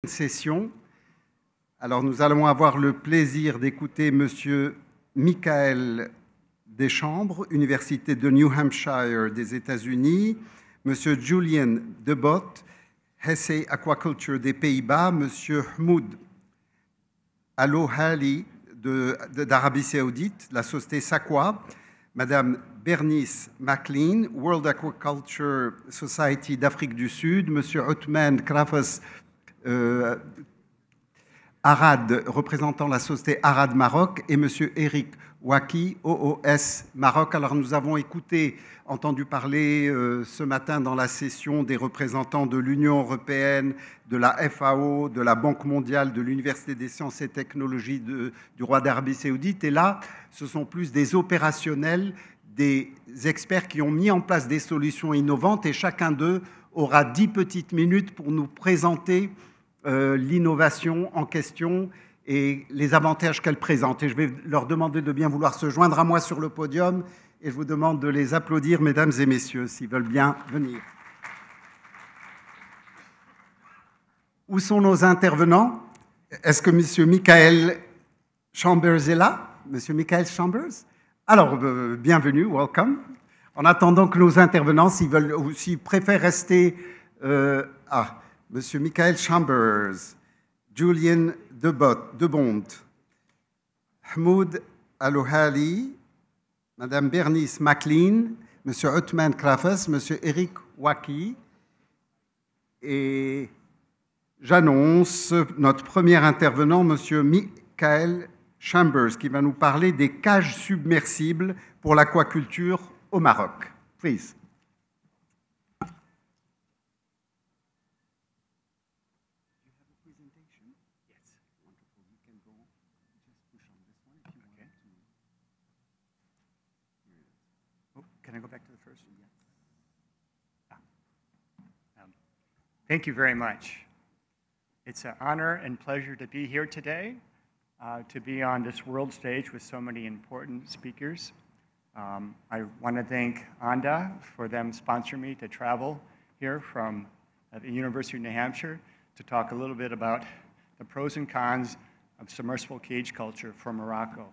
session. Alors, nous allons avoir le plaisir d'écouter Monsieur Michael Deschambres, Université de New Hampshire des États-Unis, Monsieur Julian Debot, Hesse Aquaculture des Pays-Bas, Monsieur Hmoud Alohali d'Arabie Saoudite, la société Sakwa, Madame Bernice McLean, World Aquaculture Society d'Afrique du Sud, Monsieur Othman Krafes, Arad, représentant la société Arad Maroc, et Monsieur Eric Waki, OOS Maroc. Alors nous avons entendu parler ce matin dans la session des représentants de l'Union européenne, de la FAO, de la Banque mondiale, de l'Université des sciences et technologies du roi d'Arabie saoudite. Et là, ce sont plus des opérationnels, des experts qui ont mis en place des solutions innovantes, et chacun d'eux aura 10 petites minutes pour nous présenter l'innovation en question et les avantages qu'elle présente. Et je vais leur demander de bien vouloir se joindre à moi sur le podium, et je vous demande de les applaudir, mesdames et messieurs, s'ils veulent bien venir. Où sont nos intervenants? Est-ce que M. Michael Chambers est là? M. Michael Chambers? Alors, bienvenue, welcome. En attendant que nos intervenants, s'ils veulent ou s'ils préfèrent rester... Monsieur Michael Chambers, Julian Debont, Hmoud Alohali, Madame Bernice McLean, Monsieur Othman Krafes, Monsieur Eric Waki, et j'annonce notre premier intervenant, Monsieur Michael Chambers, qui va nous parler des cages submersibles pour l'aquaculture au Maroc. Please. Can I go back to the first one? Yeah. Thank you very much. It's an honor and pleasure to be here today, to be on this world stage with so many important speakers. I want to thank ANDA for them sponsoring me to travel here from the University of New Hampshire to talk a little bit about the pros and cons of submersible cage culture for Morocco.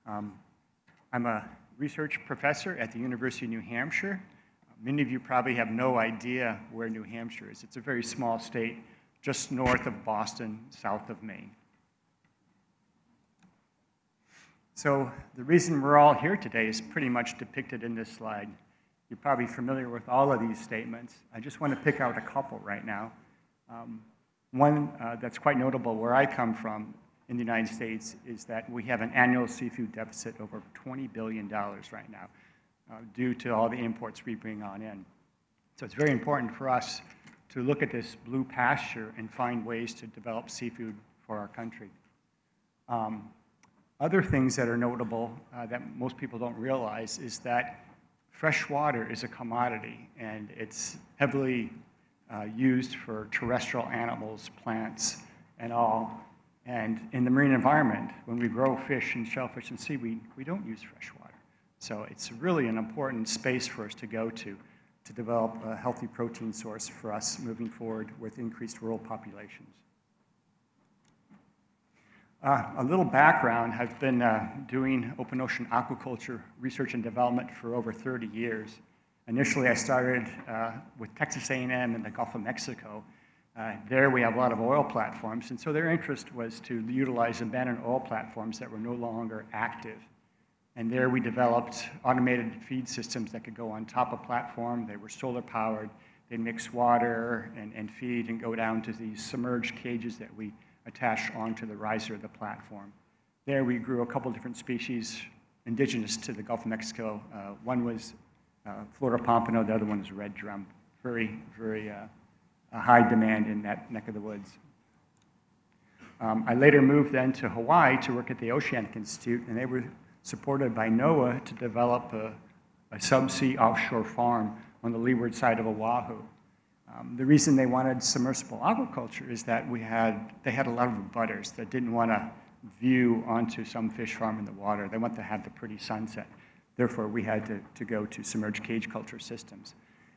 I'm a research professor at the University of New Hampshire. Many of you probably have no idea where New Hampshire is. It's a very small state, just north of Boston, south of Maine. So the reason we're all here today is pretty much depicted in this slide. You're probably familiar with all of these statements. I just want to pick out a couple right now. One that's quite notable where I come from in the United States is that we have an annual seafood deficit over $20 billion right now due to all the imports we bring on in. So it's very important for us to look at this blue pasture and find ways to develop seafood for our country. Other things that are notable that most people don't realize is that fresh water is a commodity, and it's heavily used for terrestrial animals, plants, and all. And in the marine environment, when we grow fish and shellfish and seaweed, we don't use fresh water. So it's really an important space for us to go to develop a healthy protein source for us moving forward with increased rural populations. A little background, I've been doing open ocean aquaculture research and development for over 30 years. Initially, I started with Texas A&M in the Gulf of Mexico. There we have a lot of oil platforms, and so their interest was to utilize abandoned oil platforms that were no longer active. And there we developed automated feed systems that could go on top of platform. They were solar powered. They'd mix water and feed and go down to these submerged cages that we attach onto the riser of the platform. There we grew a couple different species indigenous to the Gulf of Mexico. One was Florida pompano, the other one is red drum. Very, very high demand in that neck of the woods. I later moved then to Hawaii to work at the Oceanic Institute, and they were supported by NOAA to develop a subsea offshore farm on the leeward side of Oahu. The reason they wanted submersible aquaculture is that they had a lot of butters that didn't want to view onto some fish farm in the water. They want to have the pretty sunset. Therefore, we had to go to submerged cage culture systems.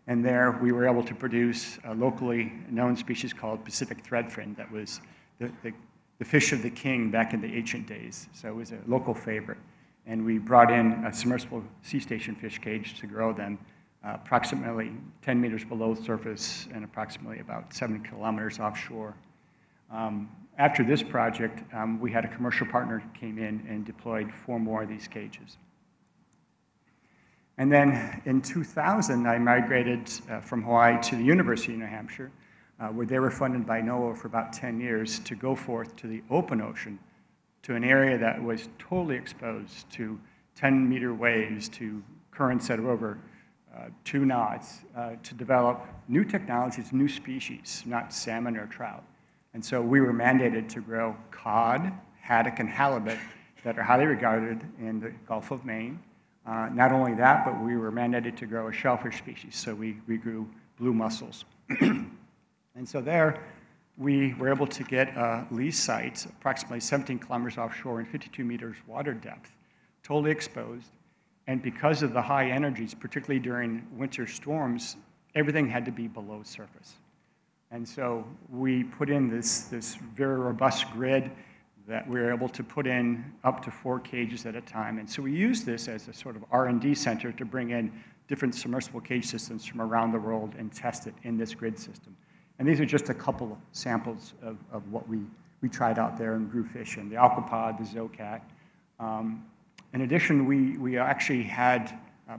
And there we were able to produce a locally known species called Pacific threadfin that was the fish of the king back in the ancient days. So it was a local favorite. And we brought in a submersible sea station fish cage to grow them approximately 10 meters below the surface and approximately about 7 kilometers offshore. After this project, we had a commercial partner who came in and deployed 4 more of these cages. And then in 2000, I migrated from Hawaii to the University of New Hampshire, where they were funded by NOAA for about 10 years to go forth to the open ocean, to an area that was totally exposed to 10-meter waves, to currents that are over 2 knots, to develop new technologies, new species, not salmon or trout. And so we were mandated to grow cod, haddock, and halibut that are highly regarded in the Gulf of Maine. Not only that, but we were mandated to grow a shellfish species, so we grew blue mussels. And so there, we were able to get a lease site approximately 17 kilometers offshore and 52 meters water depth, totally exposed. And because of the high energies, particularly during winter storms, everything had to be below surface. And so we put in this very robust grid that we were able to put in up to 4 cages at a time. And so we used this as a sort of R&D center to bring in different submersible cage systems from around the world and test it in this grid system. And these are just a couple of samples of what we tried out there and grew fish in, the aquapod, the zoocat. In addition, we actually had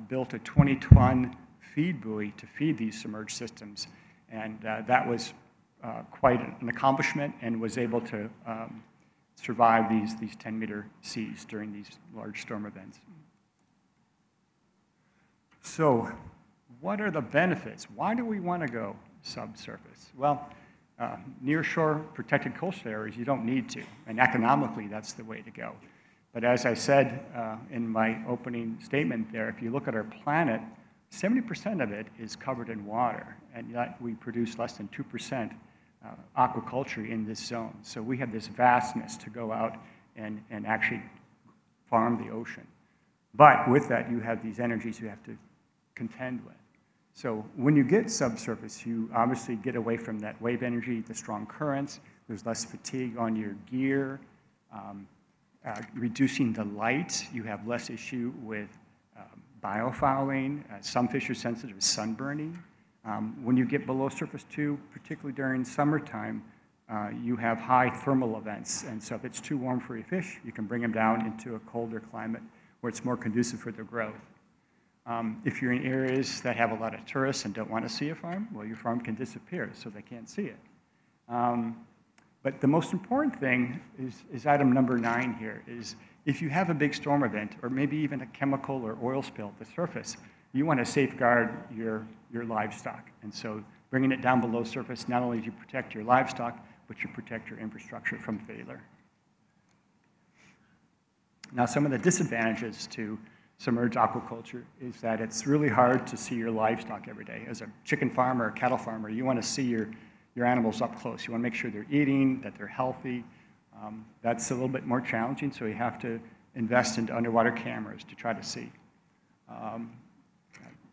built a 20-ton feed buoy to feed these submerged systems. And that was quite an accomplishment and was able to survive these 10-meter seas during these large storm events. So what are the benefits? Why do we want to go subsurface? Well, near-shore protected coastal areas, you don't need to. And economically, that's the way to go. But as I said in my opening statement there, if you look at our planet, 70% of it is covered in water, and yet we produce less than 2% aquaculture in this zone. So we have this vastness to go out and actually farm the ocean. But with that, you have these energies you have to contend with. So when you get subsurface, you obviously get away from that wave energy, the strong currents. There's less fatigue on your gear. Reducing the light, you have less issue with biofouling. Some fish are sensitive to sunburning. When you get below surface too, particularly during summertime, you have high thermal events. And so if it's too warm for your fish, you can bring them down into a colder climate where it's more conducive for their growth. If you're in areas that have a lot of tourists and don't want to see a farm, well, your farm can disappear, so they can't see it. But the most important thing is item number 9 here, is if you have a big storm event, or maybe even a chemical or oil spill at the surface, you want to safeguard your livestock. And so bringing it down below surface, not only do you protect your livestock, but you protect your infrastructure from failure. Now, some of the disadvantages to submerged aquaculture is that it's really hard to see your livestock every day. As a chicken farmer or cattle farmer, you want to see your animals up close. You want to make sure they're eating, that they're healthy. That's a little bit more challenging, so you have to invest into underwater cameras to try to see.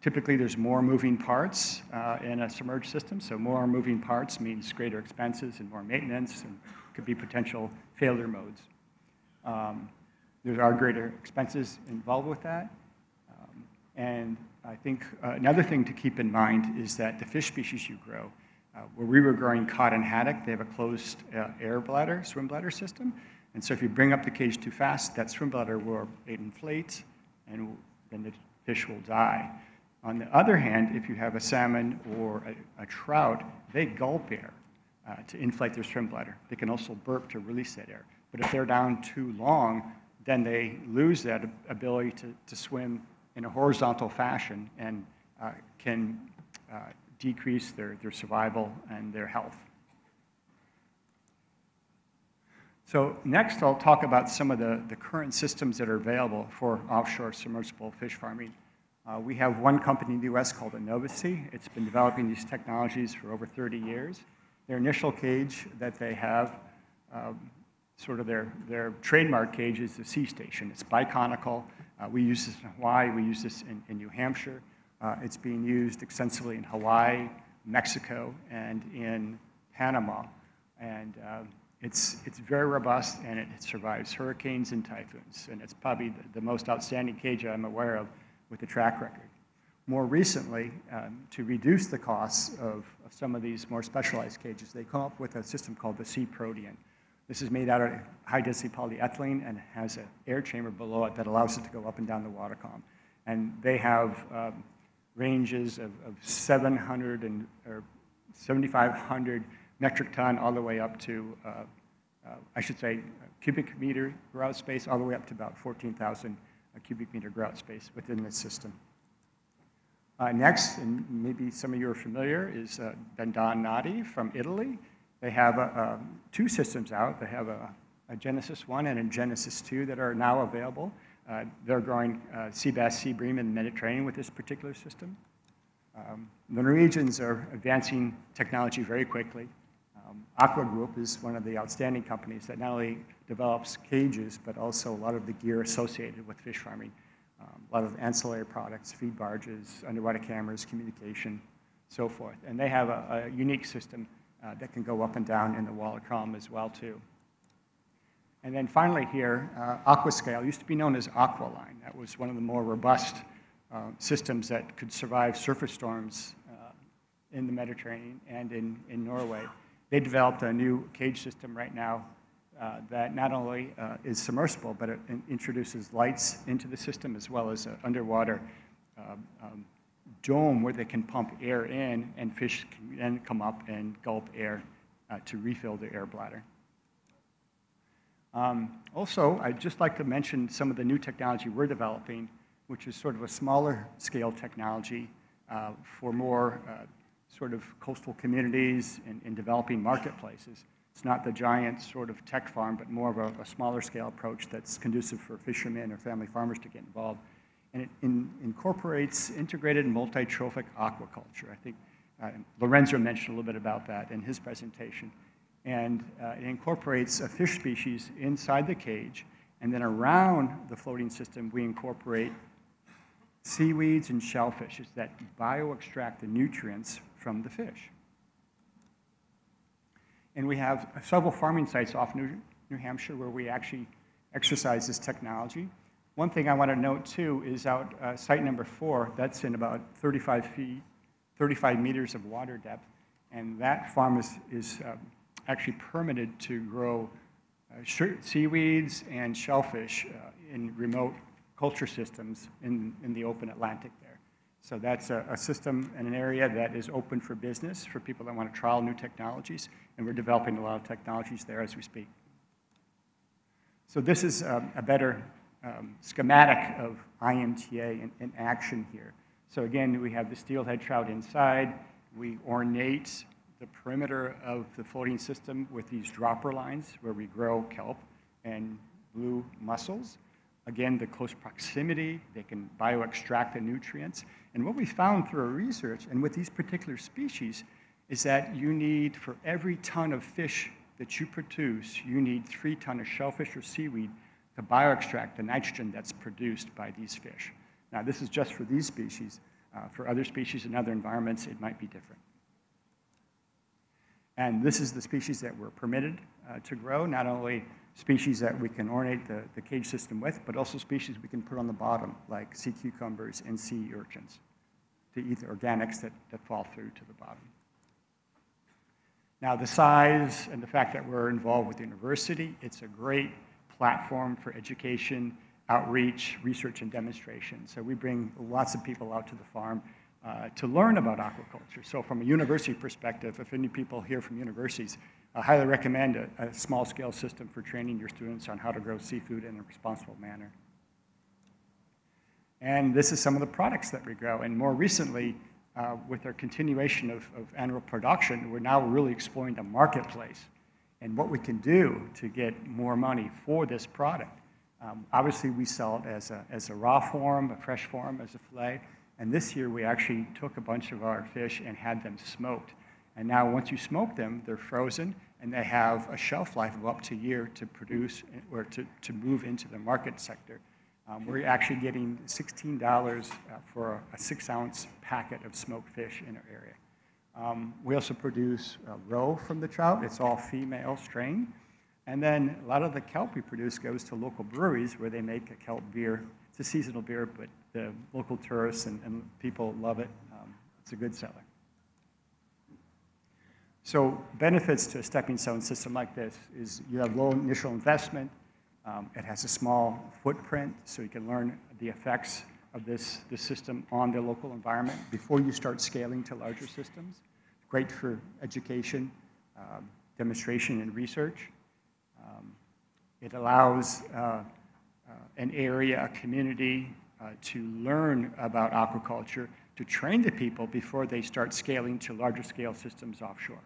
Typically, there's more moving parts in a submerged system, so more moving parts means greater expenses and more maintenance, and could be potential failure modes. There are greater expenses involved with that. And I think another thing to keep in mind is that the fish species you grow, where we were growing cod and haddock, they have a closed air bladder, swim bladder system. And so if you bring up the cage too fast, that swim bladder will inflate, and then the fish will die. On the other hand, if you have a salmon or a trout, they gulp air to inflate their swim bladder. They can also burp to release that air. But if they're down too long, then they lose that ability to swim in a horizontal fashion and can decrease their survival and their health. So next, I'll talk about some of the current systems that are available for offshore submersible fish farming. We have one company in the US called Innovasi. It's been developing these technologies for over 30 years. Their initial cage that they have, sort of their trademark cage, is the sea station. It's biconical. We use this in Hawaii. We use this in New Hampshire. It's being used extensively in Hawaii, Mexico, and in Panama. And it's very robust, and it survives hurricanes and typhoons. And it's probably the most outstanding cage I'm aware of with a track record. More recently, to reduce the costs of some of these more specialized cages, they come up with a system called the Sea Protean. This is made out of high-density polyethylene and has an air chamber below it that allows it to go up and down the water column. And they have ranges of 700 or 7,500 metric ton all the way up to, I should say, cubic meter grout space, all the way up to about 14,000 cubic meter grout space within this system. Next, and maybe some of you are familiar, is Dandon Nadi from Italy. They have two systems out. They have a Genesis 1 and a Genesis 2 that are now available. They're growing sea bass, sea bream in the Mediterranean with this particular system. The Norwegians are advancing technology very quickly. Aqua Group is one of the outstanding companies that not only develops cages, but also a lot of the gear associated with fish farming. A lot of ancillary products, feed barges, underwater cameras, communication, so forth. And they have a unique system that can go up and down in the water column as well, too. And then finally here, Aquascale used to be known as Aqualine. That was one of the more robust systems that could survive surface storms in the Mediterranean and in Norway. They developed a new cage system right now that not only is submersible, but it introduces lights into the system as well as an underwater dome where they can pump air in and fish can then come up and gulp air to refill the air bladder. Also, I'd just like to mention some of the new technology we're developing, which is sort of a smaller scale technology for more sort of coastal communities and developing marketplaces. It's not the giant sort of tech farm, but more of a smaller scale approach that's conducive for fishermen or family farmers to get involved. And it incorporates integrated multi-trophic aquaculture. I think Lorenzo mentioned a little bit about that in his presentation. And it incorporates a fish species inside the cage, and then around the floating system, we incorporate seaweeds and shellfishes that bioextract the nutrients from the fish. And we have several farming sites off New Hampshire where we actually exercise this technology. One thing I want to note too is out site number 4, that's in about 35 meters of water depth, and that farm is actually permitted to grow seaweeds and shellfish in remote culture systems in the open Atlantic there. So that's a system and an area that is open for business for people that want to trial new technologies, and we're developing a lot of technologies there as we speak. So this is a better schematic of IMTA in action here. So again, we have the steelhead trout inside. We ornate the perimeter of the floating system with these dropper lines where we grow kelp and blue mussels. Again, the close proximity, they can bioextract the nutrients. And what we found through our research, and with these particular species, is that you need, for every ton of fish that you produce, you need 3 tons of shellfish or seaweed to bioextract the nitrogen that's produced by these fish. Now, this is just for these species. For other species in other environments, it might be different. And this is the species that we're permitted to grow, not only species that we can ornate the cage system with, but also species we can put on the bottom, like sea cucumbers and sea urchins, to eat the organics that fall through to the bottom. Now, the size and the fact that we're involved with the university, it's a great platform for education, outreach, research, and demonstration. So we bring lots of people out to the farm to learn about aquaculture. So from a university perspective, if any people here from universities, I highly recommend a small-scale system for training your students on how to grow seafood in a responsible manner. And this is some of the products that we grow. And more recently, with our continuation of annual production, we're now really exploring the marketplace and what we can do to get more money for this product. Obviously, we sell it as a raw form, a fresh form, as a fillet. And this year, we actually took a bunch of our fish and had them smoked. And now, once you smoke them, they're frozen, and they have a shelf life of up to a year to produce or to move into the market sector. We're actually getting $16 for a 6-ounce packet of smoked fish in our area. We also produce roe from the trout. It's all female strain. And then a lot of the kelp we produce goes to local breweries where they make a kelp beer. It's a seasonal beer, but the local tourists and people love it. It's a good seller. So benefits to a stepping stone system like this is you have low initial investment. It has a small footprint, so you can learn the effects of this system on the local environment before you start scaling to larger systems. Great for education, demonstration, and research. It allows an area, a community, to learn about aquaculture, to train the people before they start scaling to larger scale systems offshore.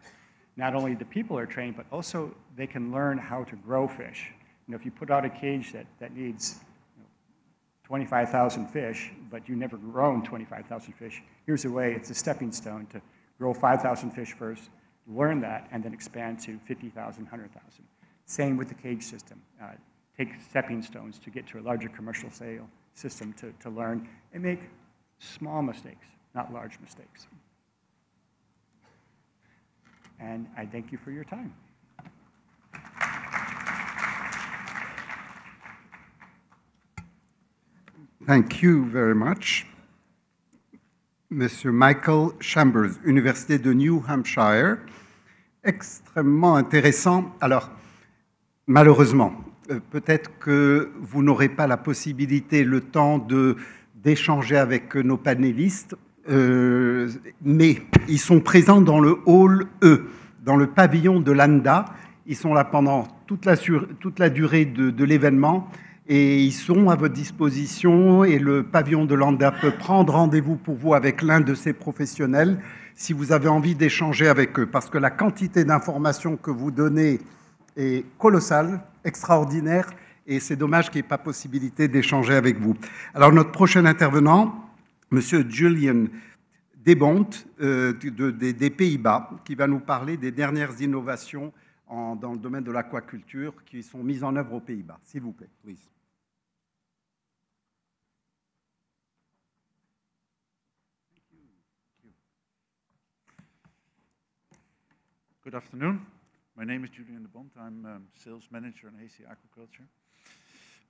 Not only the people are trained, but also they can learn how to grow fish. You know, if you put out a cage that needs 25,000 fish, but you never grown 25,000 fish, here's a way, it's a stepping stone to grow 5,000 fish first, learn that, and then expand to 50,000, 100,000. Same with the cage system. Take stepping stones to get to a larger commercial sale system to learn and make small mistakes, not large mistakes. And I thank you for your time. Thank you very much. Monsieur Michael Chambers, Université de New Hampshire. Extrêmement intéressant. Alors, malheureusement, peut-être que vous n'aurez pas la possibilité, le temps d'échanger avec nos panélistes, mais ils sont présents dans le hall E, dans le pavillon de l'ANDA. Ils sont là pendant toute la durée de l'événement et ils sont à votre disposition et le pavillon de l'ANDA peut prendre rendez-vous pour vous avec l'un de ces professionnels si vous avez envie d'échanger avec eux, parce que la quantité d'informations que vous donnez est colossale, extraordinaire, et c'est dommage qu'il n'y ait pas possibilité d'échanger avec vous. Alors notre prochain intervenant, Monsieur Julian Debont des Pays-Bas, qui va nous parler des dernières innovations dans le domaine de l'aquaculture qui sont mises en œuvre aux Pays-Bas. S'il vous plaît, please. Good afternoon. My name is Julian de Bont. I'm sales manager in AC Aquaculture.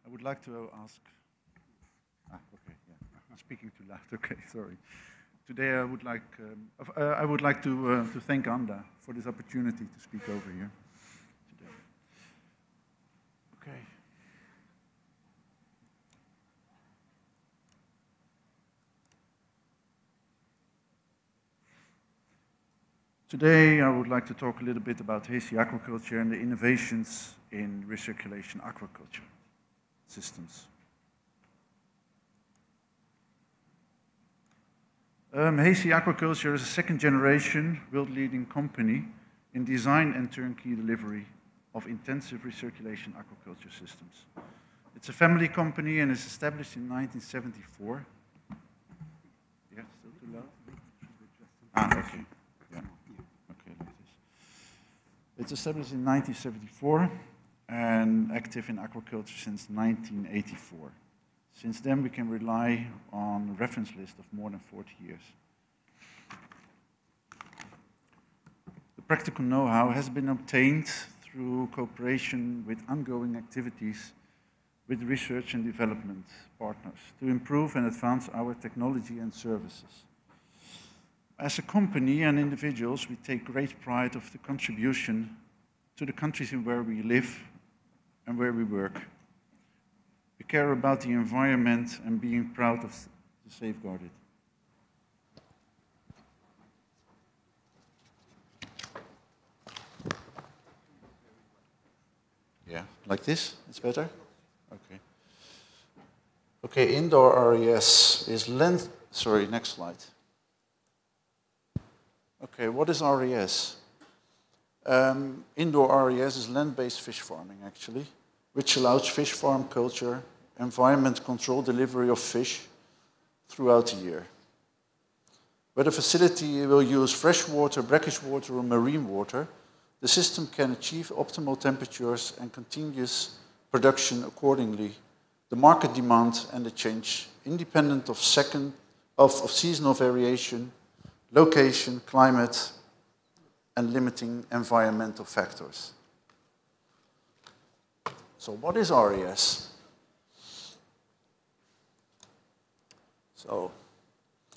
I would like to ask. Okay, yeah. I'm speaking too loud. Okay, sorry. Today I would like to thank ANDA for this opportunity to speak over here today. Okay. Today, I would like to talk a little bit about hazy aquaculture and the innovations in recirculation aquaculture systems. Hazy Aquaculture is a second-generation, world-leading company in design and turnkey delivery of intensive recirculation aquaculture systems. It's a family company and is established in 1974. Yeah, still too loud? Okay. It's established in 1974 and active in aquaculture since 1984. Since then, we can rely on a reference list of more than 40 years. The practical know-how has been obtained through cooperation with ongoing activities with research and development partners to improve and advance our technology and services. As a company and individuals, we take great pride of the contribution to the countries in where we live and where we work. We care about the environment and being proud of to safeguard it. Yeah, like this? It's better? Okay. Okay, indoor RES is land. Sorry, next slide. Okay, what is RES? Indoor RES is land-based fish farming, actually, which allows fish farm culture, environment control delivery of fish throughout the year. Whether a facility will use fresh water, brackish water, or marine water, the system can achieve optimal temperatures and continuous production accordingly the market demand and the change, independent of seasonal variation, location, climate, and limiting environmental factors. So what is RES? So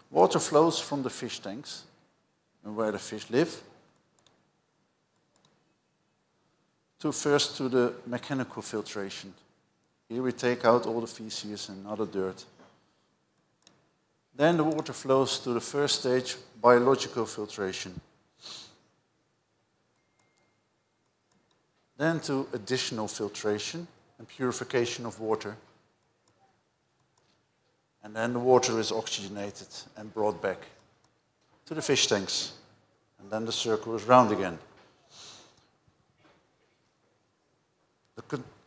water flows from the fish tanks and where the fish live first to the mechanical filtration. Here we take out all the feces and other dirt. Then the water flows to the first stage, biological filtration. Then to additional filtration and purification of water. And then the water is oxygenated and brought back to the fish tanks. And then the circle is round again.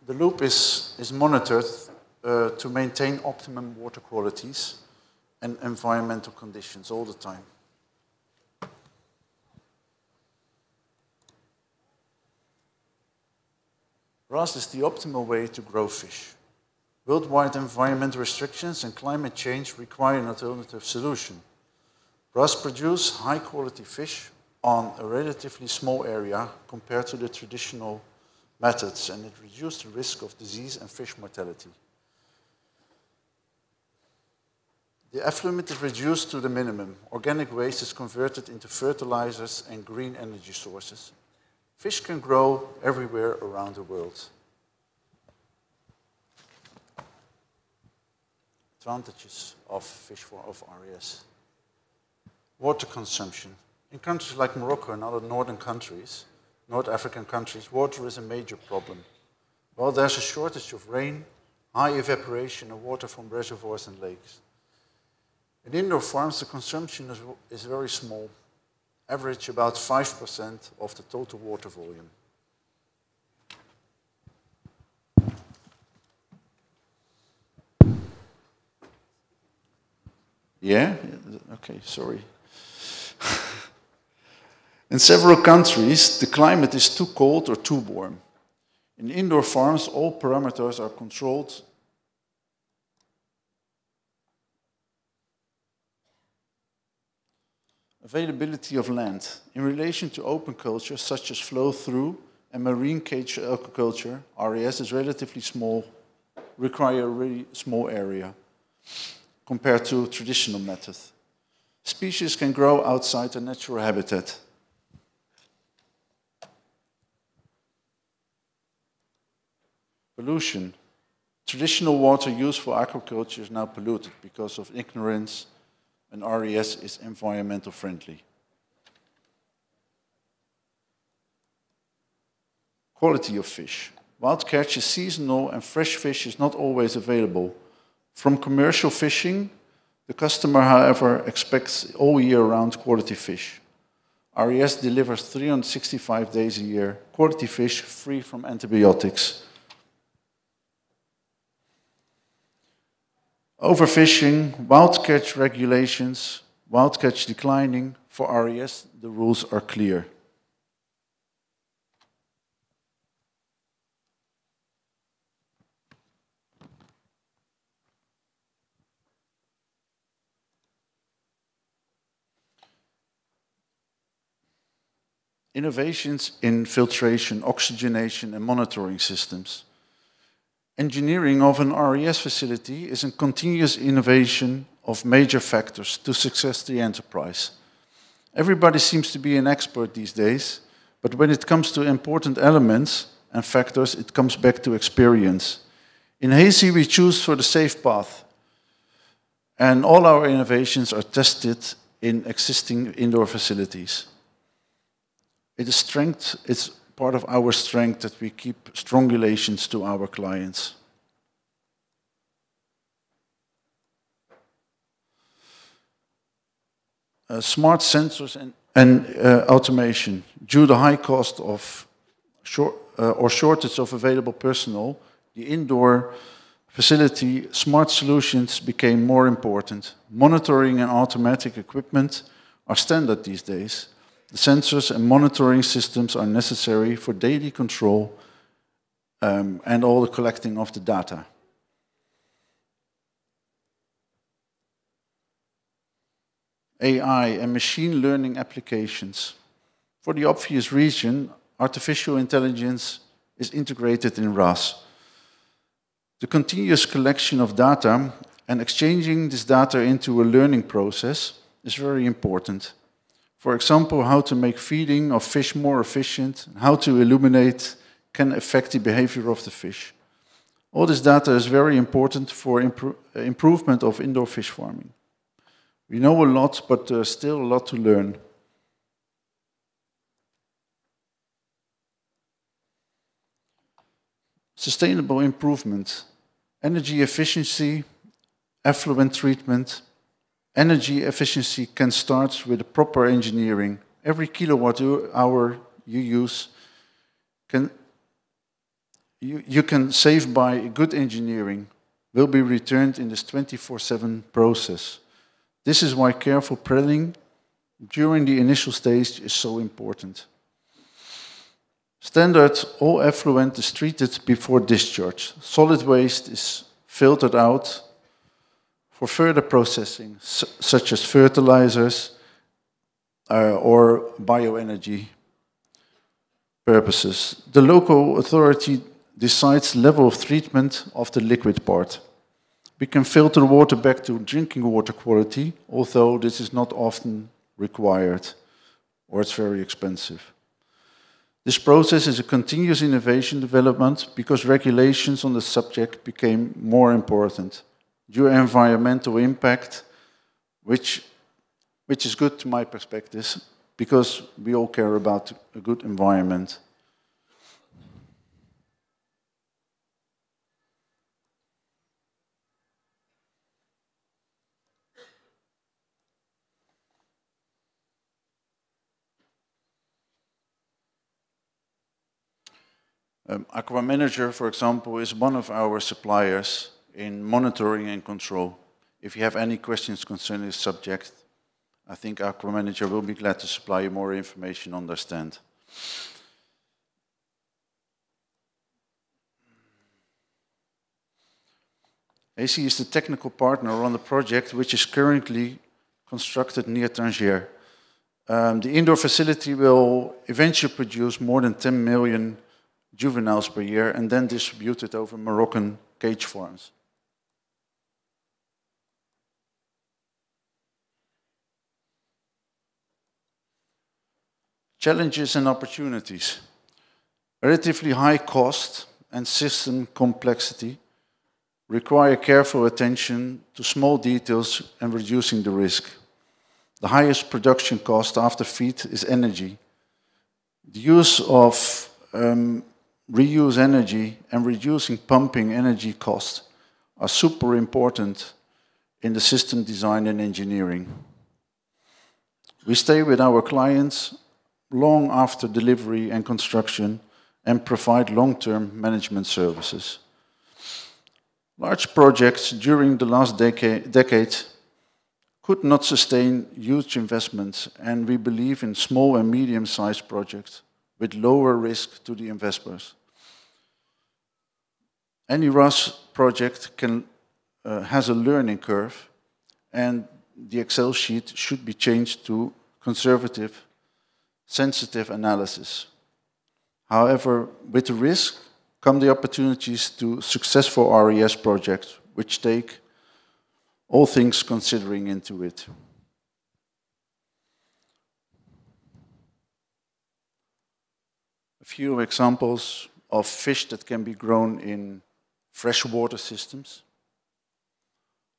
The loop is monitored to maintain optimum water qualities and environmental conditions all the time. RAS is the optimal way to grow fish. Worldwide environmental restrictions and climate change require an alternative solution. RAS produce high-quality fish on a relatively small area compared to the traditional methods, and it reduces the risk of disease and fish mortality. The effluent is reduced to the minimum. Organic waste is converted into fertilizers and green energy sources. Fish can grow everywhere around the world. Advantages of RES. Water consumption. In countries like Morocco and other northern countries, North African countries, water is a major problem. Well, there's a shortage of rain, high evaporation of water from reservoirs and lakes. In indoor farms, the consumption is very small, average about 5% of the total water volume. Yeah? Okay, sorry. In several countries, the climate is too cold or too warm. In indoor farms, all parameters are controlled. Availability of land. In relation to open culture, such as flow-through and marine cage aquaculture, RES is relatively small, require a really small area compared to traditional methods. Species can grow outside their natural habitat. Pollution. Traditional water used for aquaculture is now polluted because of ignorance, and RES is environmental friendly. Quality of fish. Wild catch is seasonal and fresh fish is not always available. From commercial fishing, the customer, however, expects all year round quality fish. RES delivers 365 days a year, quality fish free from antibiotics. Overfishing, wild catch regulations, wild catch declining. For RES, the rules are clear. Innovations in filtration, oxygenation, and monitoring systems. Engineering of an RES facility is a continuous innovation of major factors to success the enterprise. Everybody seems to be an expert these days, but when it comes to important elements and factors, it comes back to experience. In Hazy, we choose for the safe path, and all our innovations are tested in existing indoor facilities. It's part of our strength that we keep strong relations to our clients. Smart sensors and automation. Due to the high cost of shortage of available personnel, the indoor facility smart solutions became more important. Monitoring and automatic equipment are standard these days. The sensors and monitoring systems are necessary for daily control and all the collecting of the data. AI, and machine learning applications. For the obvious reason, artificial intelligence is integrated in RAS. The continuous collection of data and exchanging this data into a learning process is very important. For example, how to make feeding of fish more efficient, how to illuminate can affect the behavior of the fish. All this data is very important for improvement of indoor fish farming. We know a lot, but there's still a lot to learn. Sustainable improvement, energy efficiency, effluent treatment. Energy efficiency can start with proper engineering. Every kilowatt hour you use, you can save by good engineering, will be returned in this 24/7 process. This is why careful prelling during the initial stage is so important. Standard, all effluent is treated before discharge. Solid waste is filtered out for further processing, such as fertilizers or bioenergy purposes. The local authority decides level of treatment of the liquid part. We can filter water back to drinking water quality, although this is not often required, or it's very expensive. This process is a continuous innovation development because regulations on the subject became more important due to environmental impact, which is good to my perspective, because we all care about a good environment. Aqua Manager, for example, is one of our suppliers in monitoring and control. If you have any questions concerning this subject, I think Aqua Manager will be glad to supply you more information on their stand. AC is the technical partner on the project, which is currently constructed near Tangier. The indoor facility will eventually produce more than 10 million juveniles per year and then distributed over Moroccan cage farms. Challenges and opportunities. Relatively high cost and system complexity require careful attention to small details and reducing the risk. The highest production cost after feed is energy. The use of reuse energy and reducing pumping energy costs are super important in the system design and engineering. We stay with our clients long after delivery and construction and provide long-term management services. Large projects during the last decade could not sustain huge investments, and we believe in small and medium-sized projects with lower risk to the investors. Any RAS project has a learning curve, and the Excel sheet should be changed to conservative, sensitive analysis. However, with the risk come the opportunities to successful RES projects, which take all things considering into it. A few examples of fish that can be grown in freshwater systems,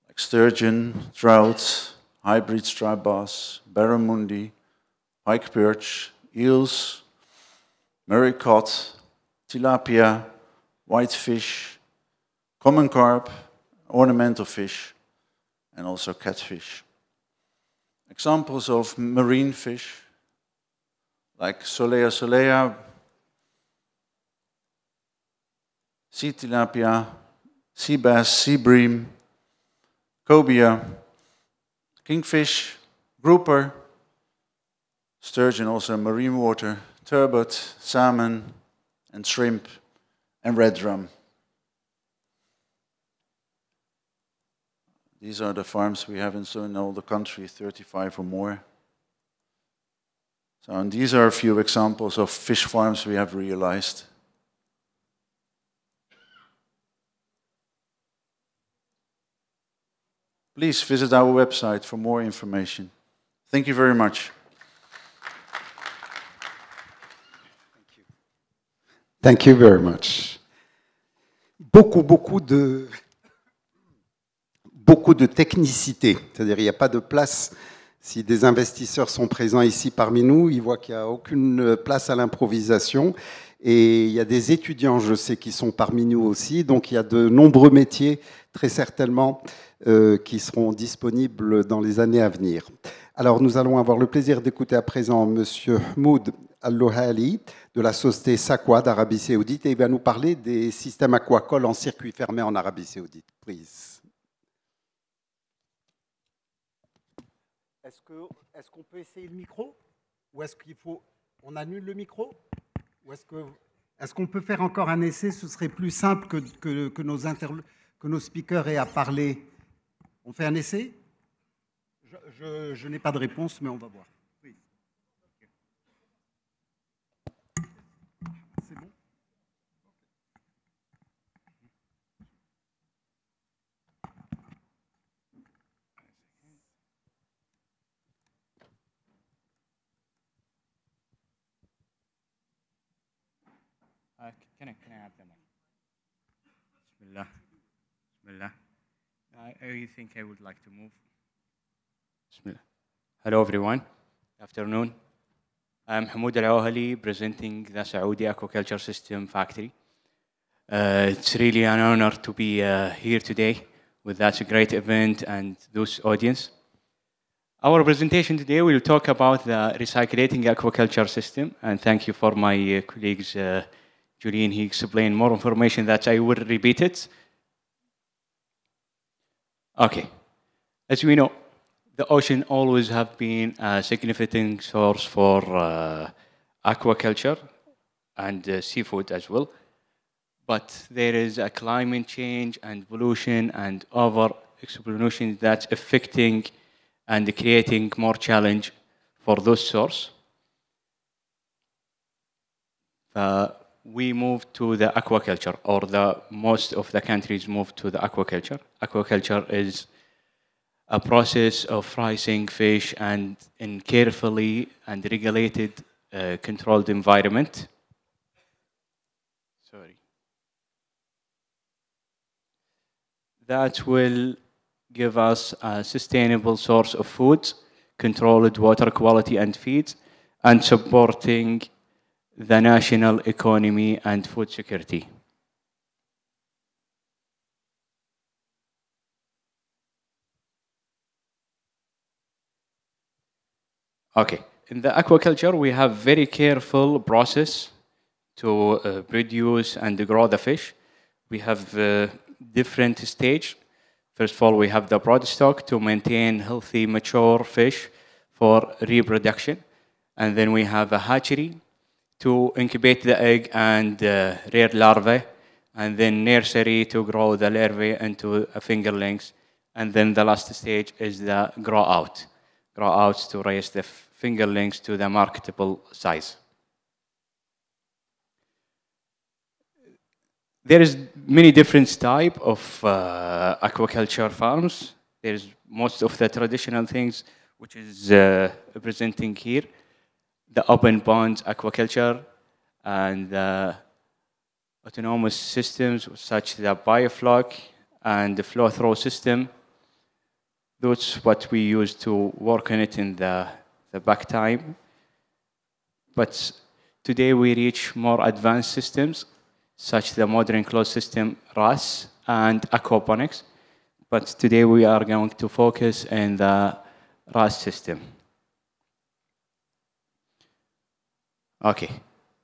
like sturgeon, trout, hybrid striped bass, barramundi, pike perch, eels, Murray cod, tilapia, whitefish, common carp, ornamental fish, and also catfish. Examples of marine fish, like Solea solea, sea tilapia, sea bass, sea bream, cobia, kingfish, grouper, sturgeon also marine water, turbot, salmon, and shrimp, and red drum. These are the farms we have in all the country, 35 or more. So, and these are a few examples of fish farms we have realized. Please visit our website for more information. Thank you very much. Thank you very much. Beaucoup de technicité, c'est-à-dire il n'y a pas de place. Si des investisseurs sont présents ici parmi nous, ils voient qu'il n'y a aucune place à l'improvisation. Et il y a des étudiants, je sais, qui sont parmi nous aussi. Donc il y a de nombreux métiers, très certainement, qui seront disponibles dans les années à venir. Alors nous allons avoir le plaisir d'écouter à présent M. Moud Al-Lohali de la société Sakwa d'Arabie Saoudite et il va nous parler des systèmes aquacoles en circuit fermé en Arabie Saoudite. Please. Est-ce qu'on peut essayer le micro? Ou est-ce qu'il faut... On annule le micro? Ou est-ce qu'on peut faire encore un essai? Ce serait plus simple que nos speakers aient à parler. On fait un essai? Je n'ai pas de réponse, mais on va voir. Oui. C'est bon? Can I have them? Bismillah. Bismillah. I think I would like to move. Bismillah. Hello everyone. Afternoon. I'm Hamoud Al-Awhali, presenting the Saudi Aquaculture System Factory. It's really an honor to be here today with that great event and those audience. Our presentation today will talk about the recycling aquaculture system, and thank you for my colleagues Julian. He explained more information that I will repeat it. Okay, as we know, the ocean always have been a significant source for aquaculture and seafood as well. But there is a climate change and pollution and over-exploitation that's affecting and creating more challenge for those sources. We moved to the aquaculture, or most of the countries moved to the aquaculture. Aquaculture is a process of raising fish and in carefully and regulated, controlled environment. Sorry. That will give us a sustainable source of food, controlled water quality and feeds, and supporting the national economy and food security. Okay, in the aquaculture, we have very careful process to produce and grow the fish. We have different stage. First of all, we have the broodstock to maintain healthy, mature fish for reproduction. And then we have a hatchery to incubate the egg and rear larvae, and then nursery to grow the larvae into fingerlings. And then the last stage is the grow out to raise the fingerlings to the marketable size. There is many different type of aquaculture farms. There's most of the traditional things, which is presenting here. The open pond aquaculture and the autonomous systems such as the biofloc and the flow-through system. That's what we use to work on it in the back time. But today we reach more advanced systems such as the modern closed system RAS and aquaponics. But today we are going to focus on the RAS system. Okay,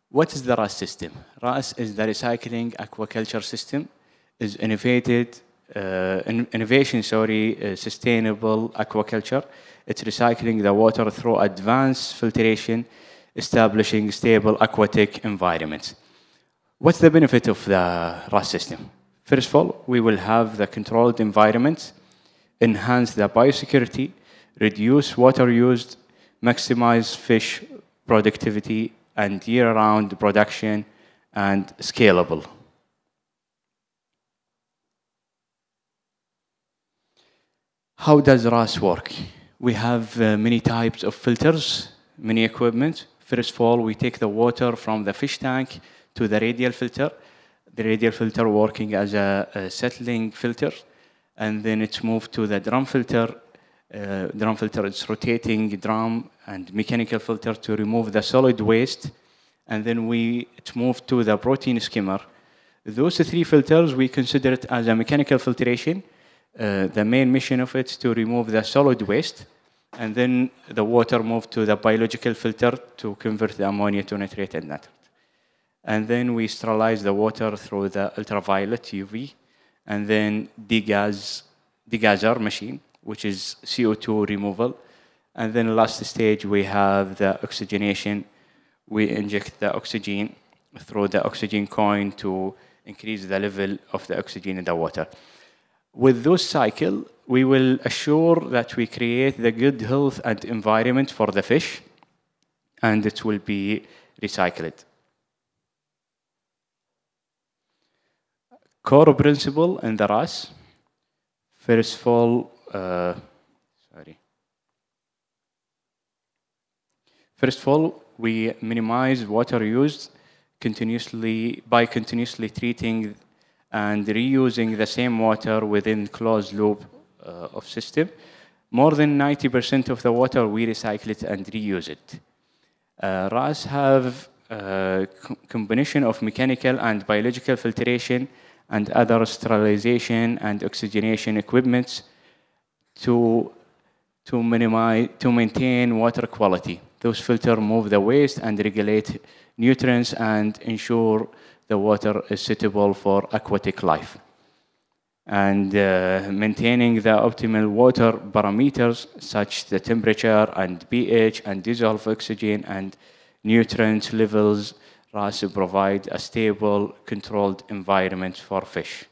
what is the RAS system? RAS is the recycling aquaculture system. Is sustainable aquaculture. It's recycling the water through advanced filtration, establishing stable aquatic environments. What's the benefit of the RAS system? First of all, we will have the controlled environment enhance the biosecurity, reduce water used, maximize fish productivity, and year-round production, and scalable. How does RAS work? We have many types of filters, many equipment. First of all, we take the water from the fish tank to the radial filter. The radial filter working as a settling filter, and then it's moved to the drum filter. Drum filter is rotating drum and mechanical filter to remove the solid waste, and then it's moved to the protein skimmer. Those three filters, we consider it as a mechanical filtration. The main mission of it is to remove the solid waste, and then the water moved to the biological filter to convert the ammonia to nitrate and nitrate. And then we sterilize the water through the ultraviolet UV, and then degazzer machine, which is CO2 removal. And then last stage, we have the oxygenation. We inject the oxygen through the oxygen coin to increase the level of the oxygen in the water. With those cycle, we will assure that we create the good health and environment for the fish, and it will be recycled. Core principle in the RAS. First of all, we minimize water used by continuously treating and reusing the same water within closed loop of system. More than 90% of the water, we recycle it and reuse it. RAS have a combination of mechanical and biological filtration and other sterilization and oxygenation equipments to maintain water quality. Those filters move the waste and regulate nutrients and ensure the water is suitable for aquatic life. And maintaining the optimal water parameters such the temperature and pH and dissolved oxygen and nutrient levels, RAS provide a stable, controlled environment for fish.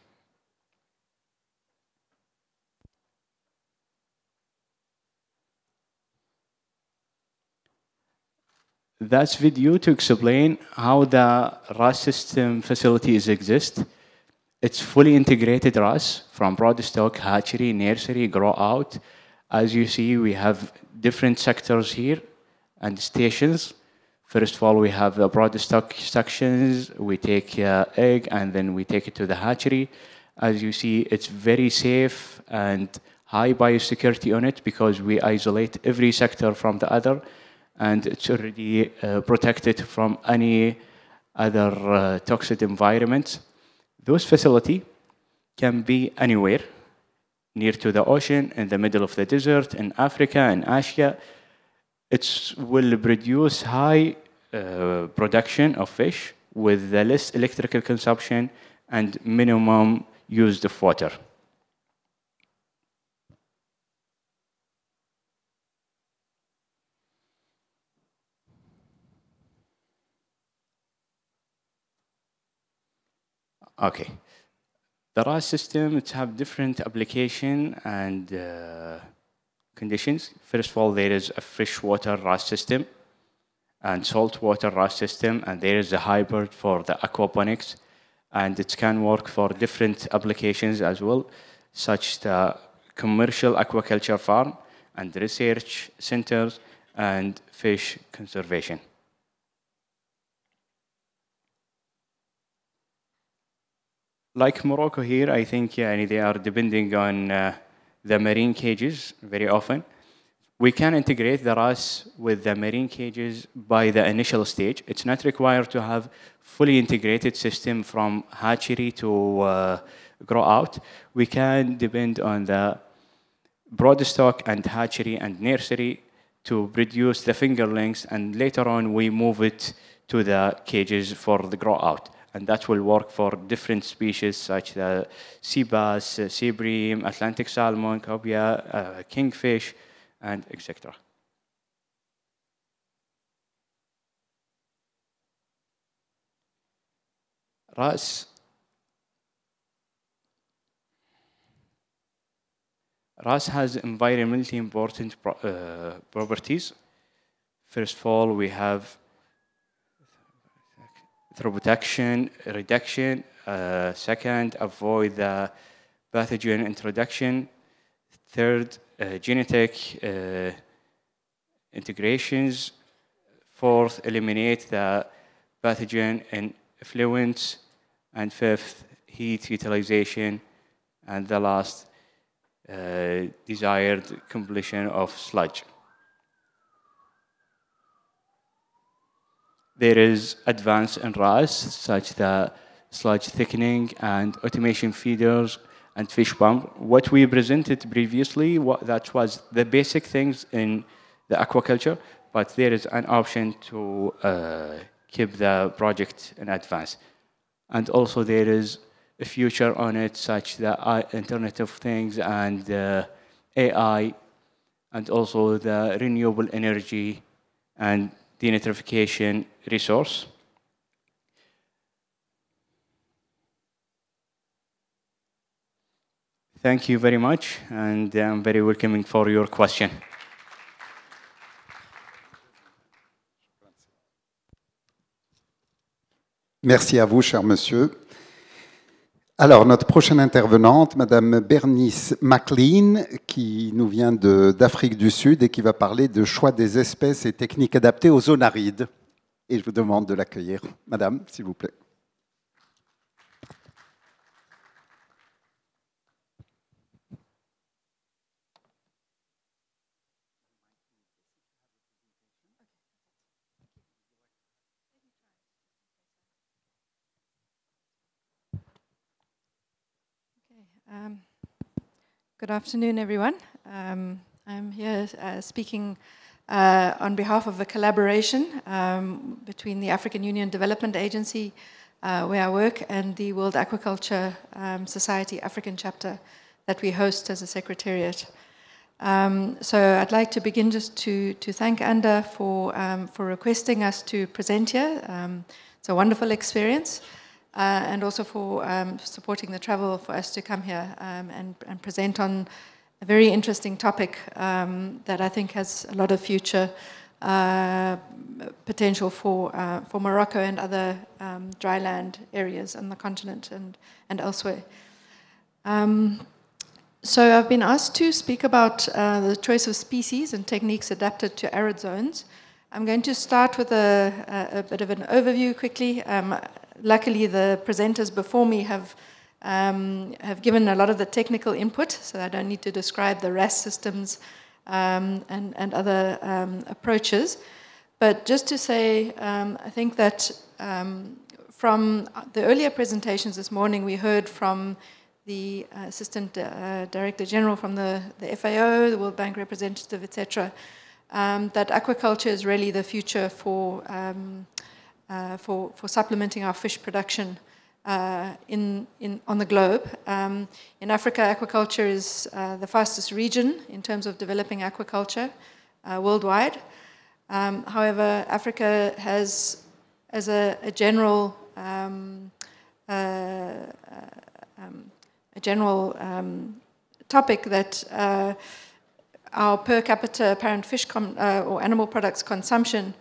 That's video to explain how the RAS system facilities exist. It's fully integrated RAS from broadstock, hatchery, nursery, grow out. As you see, we have different sectors here and stations. First of all, we have the broadstock sections. We take egg and then we take it to the hatchery. As you see, it's very safe and high biosecurity on it because we isolate every sector from the other, and it's already protected from any other toxic environments. Those facilities can be anywhere, near to the ocean, in the middle of the desert, in Africa and Asia. It will produce high production of fish with the less electrical consumption and minimum use of water. Okay. The RAS system, it have different application and conditions. First of all, there is a freshwater RAS system and saltwater RAS system, and there is a hybrid for the aquaponics, and it can work for different applications as well, such the commercial aquaculture farm and research centers and fish conservation. Like Morocco here, I think they are depending on the marine cages very often. We can integrate the RAS with the marine cages by the initial stage. It's not required to have fully integrated system from hatchery to grow out. We can depend on the broodstock and hatchery and nursery to produce the fingerlings, and later on we move it to the cages for the grow out. And that will work for different species such as sea bass, sea bream, Atlantic salmon, cobia, kingfish, and etc. RAS has environmentally important properties. First of all, we have through protection, reduction. Second, avoid the pathogen introduction. Third, genetic integrations. Fourth, eliminate the pathogen in effluents. And fifth, heat utilization. And the last, desired completion of sludge. There is advance in RAS, such that sludge thickening and automation feeders and fish pump. What we presented previously, that was the basic things in the aquaculture, but there is an option to keep the project in advance. And also there is a future on it, such that Internet of Things and AI, and also the renewable energy and denitrification resource. Thank you very much, and I'm very welcoming for your question. Merci à vous, cher monsieur. Alors, notre prochaine intervenante, Madame Bernice McLean, qui nous vient d'Afrique du Sud et qui va parler de choix des espèces et techniques adaptées aux zones arides. Et je vous demande de l'accueillir. Madame, s'il vous plaît. Good afternoon, everyone. I'm here speaking on behalf of a collaboration between the African Union Development Agency, where I work, and the World Aquaculture Society African chapter that we host as a secretariat. So I'd like to begin just to thank Anda for requesting us to present here. It's a wonderful experience. And also for supporting the travel for us to come here and present on a very interesting topic that I think has a lot of future potential for Morocco and other dryland areas on the continent and elsewhere. So I've been asked to speak about the choice of species and techniques adapted to arid zones. I'm going to start with a bit of an overview quickly. Luckily, the presenters before me have given a lot of the technical input, so I don't need to describe the RAS systems and other approaches. But just to say, I think that from the earlier presentations this morning, we heard from the Assistant Director General from the FAO, the World Bank representative, etc., that aquaculture is really the future for supplementing our fish production on the globe. In Africa, aquaculture is the fastest region in terms of developing aquaculture worldwide. However, Africa has, as a general topic, that our per capita apparent fish or animal products consumption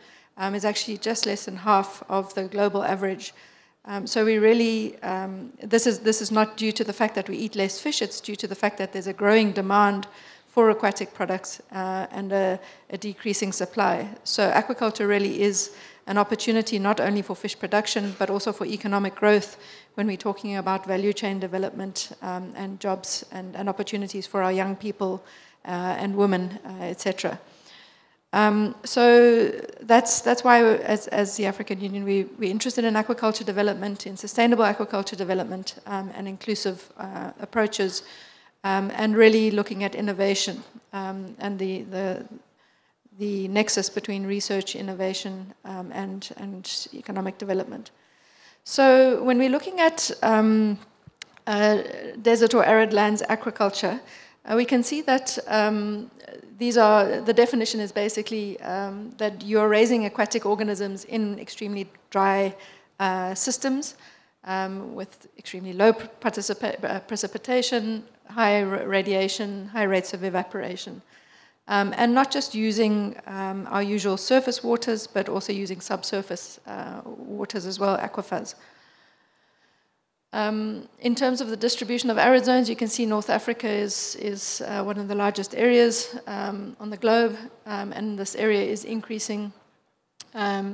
is actually just less than half of the global average. So we really, this is not due to the fact that we eat less fish, it's due to the fact that there's a growing demand for aquatic products and a decreasing supply. So aquaculture really is an opportunity not only for fish production, but also for economic growth when we're talking about value chain development and jobs and opportunities for our young people and women, etc. So that's why, as the African Union, we're interested in aquaculture development, in sustainable aquaculture development, and inclusive approaches, and really looking at innovation and the nexus between research, innovation, and economic development. So when we're looking at desert or arid lands aquaculture, we can see that the definition is basically that you're raising aquatic organisms in extremely dry systems, with extremely low precipitation, high radiation, high rates of evaporation. And not just using our usual surface waters, but also using subsurface waters as well, aquifers. In terms of the distribution of arid zones, you can see North Africa is one of the largest areas on the globe, and this area is increasing.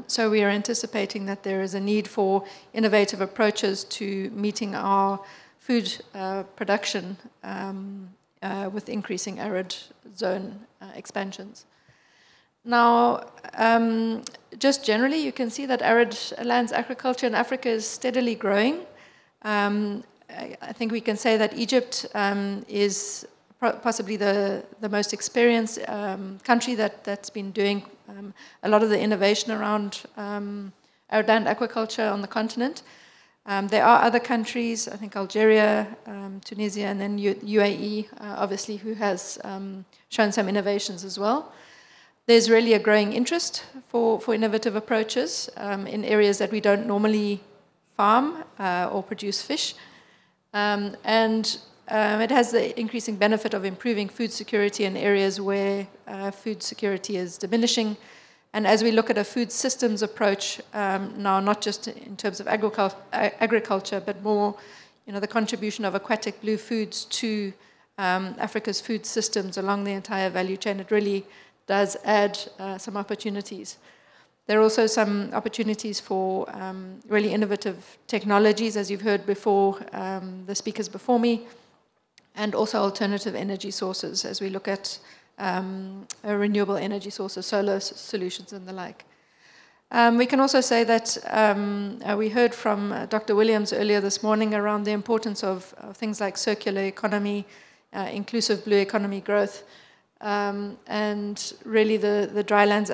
So we are anticipating that there is a need for innovative approaches to meeting our food production with increasing arid zone expansions. Now, just generally, you can see that arid lands agriculture in Africa is steadily growing. I think we can say that Egypt is possibly the most experienced country that's been doing a lot of the innovation around arid land aquaculture on the continent. There are other countries, I think Algeria, Tunisia, and then UAE, obviously, who has shown some innovations as well. There's really a growing interest for innovative approaches in areas that we don't normally farm or produce fish. It has the increasing benefit of improving food security in areas where food security is diminishing. And as we look at a food systems approach now, not just in terms of agriculture, but more, the contribution of aquatic blue foods to Africa's food systems along the entire value chain, it really does add some opportunities. There are also some opportunities for really innovative technologies, as you've heard before, the speakers before me, and also alternative energy sources as we look at renewable energy sources, solar solutions and the like. We can also say that we heard from Dr. Williams earlier this morning around the importance of things like circular economy, inclusive blue economy growth, and really the drylands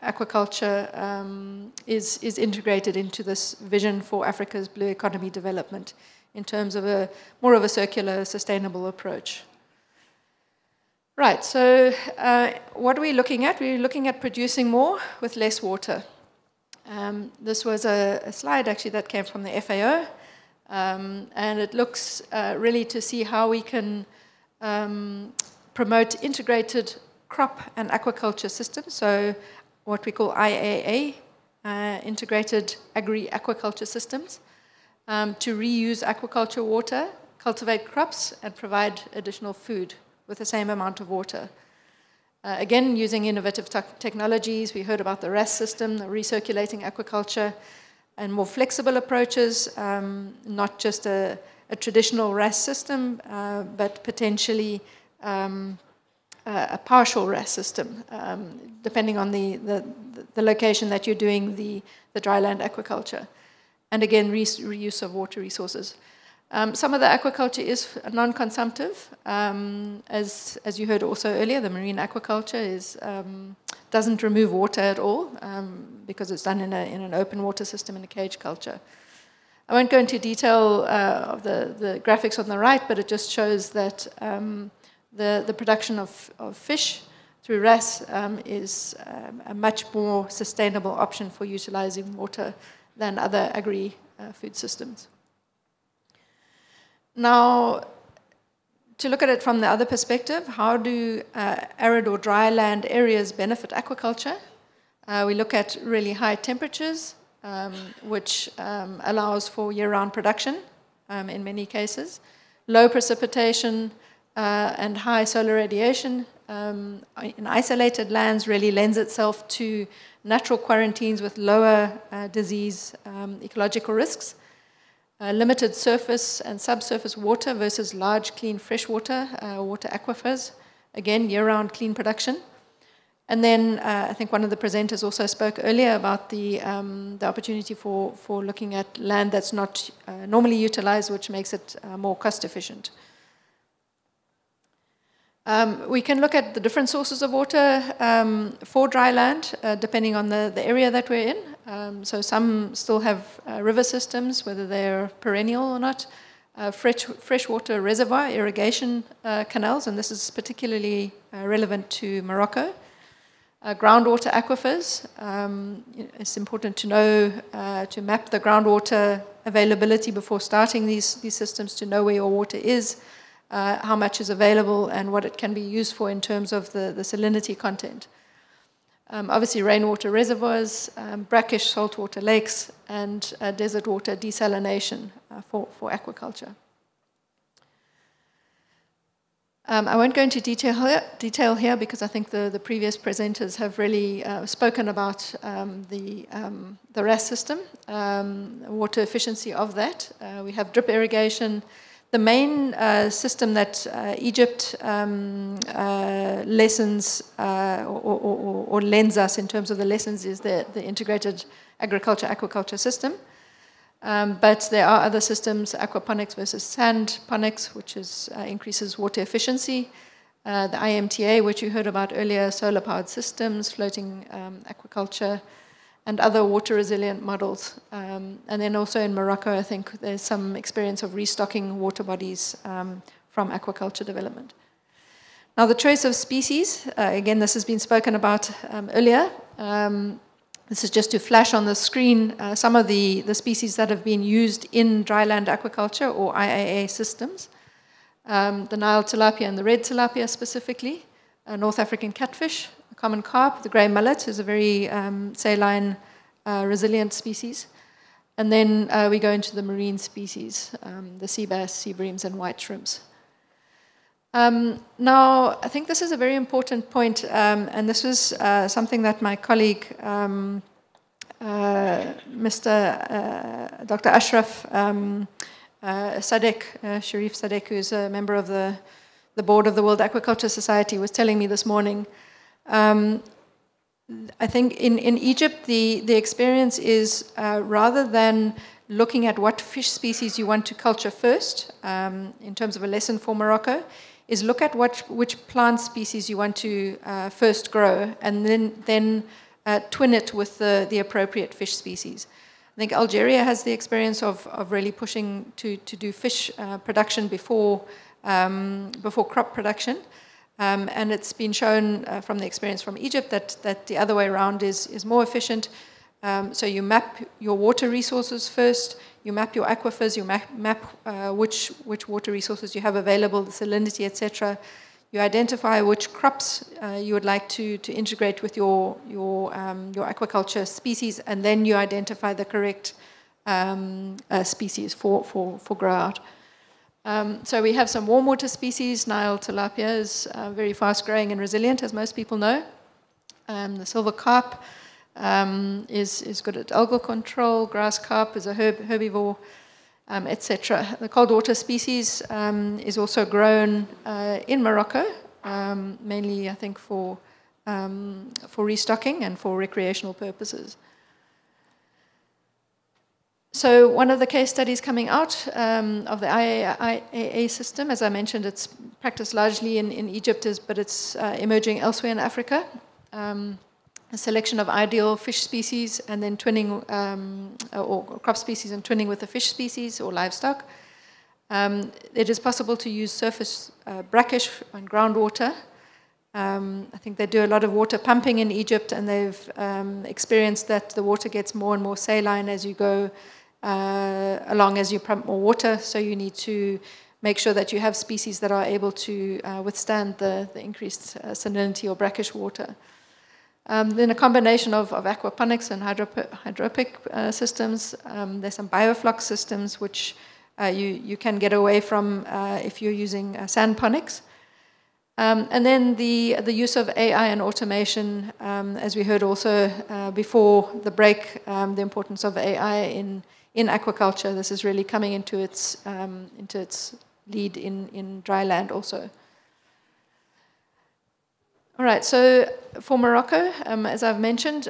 aquaculture is integrated into this vision for Africa's blue economy development in terms of more of a circular, sustainable approach. Right, so what are we looking at? We're looking at producing more with less water. This was a slide actually that came from the FAO, and it looks really to see how we can promote integrated crop and aquaculture systems, so what we call IAA, integrated agri-aquaculture systems, to reuse aquaculture water, cultivate crops, and provide additional food with the same amount of water. Again, using innovative technologies, we heard about the RAS system, the recirculating aquaculture, and more flexible approaches, not just a traditional RAS system, but potentially a partial RAS system, depending on the location that you're doing the dryland aquaculture. And again, reuse of water resources. Some of the aquaculture is non-consumptive. As you heard also earlier, the marine aquaculture doesn't remove water at all because it's done in an open water system in a cage culture. I won't go into detail of the graphics on the right, but it just shows that the production of fish through RAS is a much more sustainable option for utilizing water than other agri-food systems. Now, to look at it from the other perspective, how do arid or dry land areas benefit aquaculture? We look at really high temperatures, which allows for year-round production in many cases, low precipitation, and high solar radiation in isolated lands really lends itself to natural quarantines with lower disease ecological risks. Limited surface and subsurface water versus large, clean freshwater water aquifers. Again, year-round clean production. And then I think one of the presenters also spoke earlier about the opportunity for looking at land that's not normally utilized, which makes it more cost efficient. We can look at the different sources of water for dry land, depending on the area that we're in. So some still have river systems, whether they're perennial or not, freshwater reservoir irrigation canals, and this is particularly relevant to Morocco. Groundwater aquifers, it's important to know, to map the groundwater availability before starting these systems to know where your water is, how much is available, and what it can be used for in terms of the salinity content. Obviously, rainwater reservoirs, brackish saltwater lakes, and desert water desalination for aquaculture. I won't go into detail here because I think the previous presenters have really spoken about the RAS system, water efficiency of that. We have drip irrigation. The main system that Egypt lessons or lends us in terms of the lessons is the integrated agriculture-aquaculture system. But there are other systems, aquaponics versus sandponics, which increases water efficiency. The IMTA, which you heard about earlier, solar-powered systems, floating aquaculture, and other water-resilient models. And then also in Morocco, I think there's some experience of restocking water bodies from aquaculture development. Now, the choice of species, again, this has been spoken about earlier. This is just to flash on the screen some of the species that have been used in dryland aquaculture or IAA systems. The Nile tilapia and the red tilapia specifically, North African catfish, common carp, the grey mullet is a very saline, resilient species. And then we go into the marine species, the sea bass, sea breams, and white shrimps. Now, I think this is a very important point, and this was something that my colleague, Dr. Ashraf Sadek, Sharif Sadek, who is a member of the board of the World Aquaculture Society, was telling me this morning. I think in Egypt, the experience is rather than looking at what fish species you want to culture first, in terms of a lesson for Morocco, is look at which plant species you want to first grow, and then twin it with the appropriate fish species. I think Algeria has the experience of really pushing to do fish production before crop production. And it's been shown from the experience from Egypt that the other way around is more efficient. So you map your water resources first, you map your aquifers, you map which water resources you have available, the salinity, etc. You identify which crops you would like to integrate with your aquaculture species, and then you identify the correct species for grow out. So we have some warm water species. Nile tilapia is very fast growing and resilient, as most people know. The silver carp is good at algal control. Grass carp is a herbivore, etc. The cold water species is also grown in Morocco, mainly I think for restocking and for recreational purposes. So one of the case studies coming out of the IAA system, as I mentioned, it's practiced largely in Egypt, but it's emerging elsewhere in Africa. A selection of ideal fish species and then twinning, or crop species and twinning with the fish species or livestock. It is possible to use surface brackish and groundwater. I think they do a lot of water pumping in Egypt, and they've experienced that the water gets more and more saline as you go along as you pump more water, so you need to make sure that you have species that are able to withstand the increased salinity or brackish water. Then a combination of aquaponics and hydropic systems. There's some bioflux systems which you can get away from if you're using sandponics. And then the use of AI and automation, as we heard also before the break, the importance of AI in aquaculture. This is really coming into its lead in dry land also. All right, so for Morocco, as I've mentioned,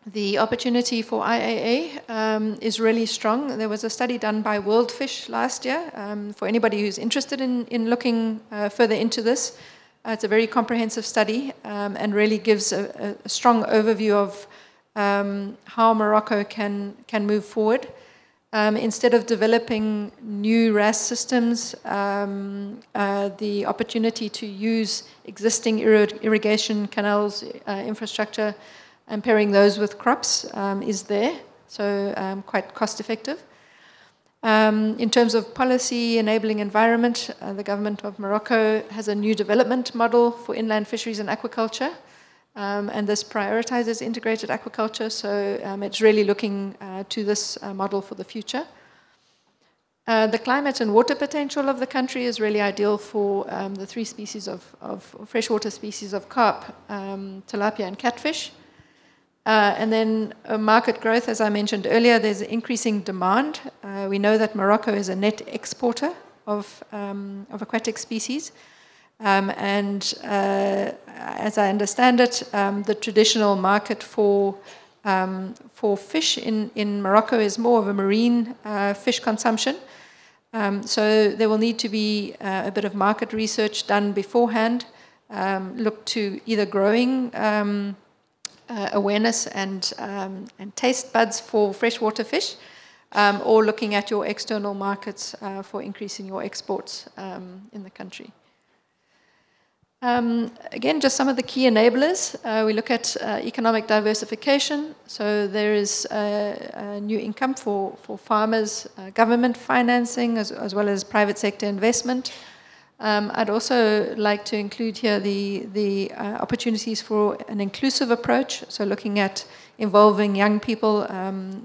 the opportunity for IAA is really strong. There was a study done by World Fish last year. For anybody who's interested in looking further into this, it's a very comprehensive study and really gives a strong overview of how Morocco can move forward. Instead of developing new RAS systems, the opportunity to use existing irrigation canals, infrastructure, and pairing those with crops is there, so quite cost effective. In terms of policy enabling environment, the government of Morocco has a new development model for inland fisheries and aquaculture, and this prioritizes integrated aquaculture, so it's really looking to this model for the future. The climate and water potential of the country is really ideal for the 3 species of freshwater species of carp, tilapia and catfish. And then market growth, as I mentioned earlier, there's increasing demand. We know that Morocco is a net exporter of aquatic species. As I understand it, the traditional market for fish in Morocco is more of a marine fish consumption. So there will need to be a bit of market research done beforehand, look to either growing awareness and taste buds for freshwater fish, or looking at your external markets for increasing your exports in the country. Again, just some of the key enablers. We look at economic diversification. So there is a new income for farmers, government financing, as well as private sector investment. I'd also like to include here the opportunities for an inclusive approach, so looking at involving young people,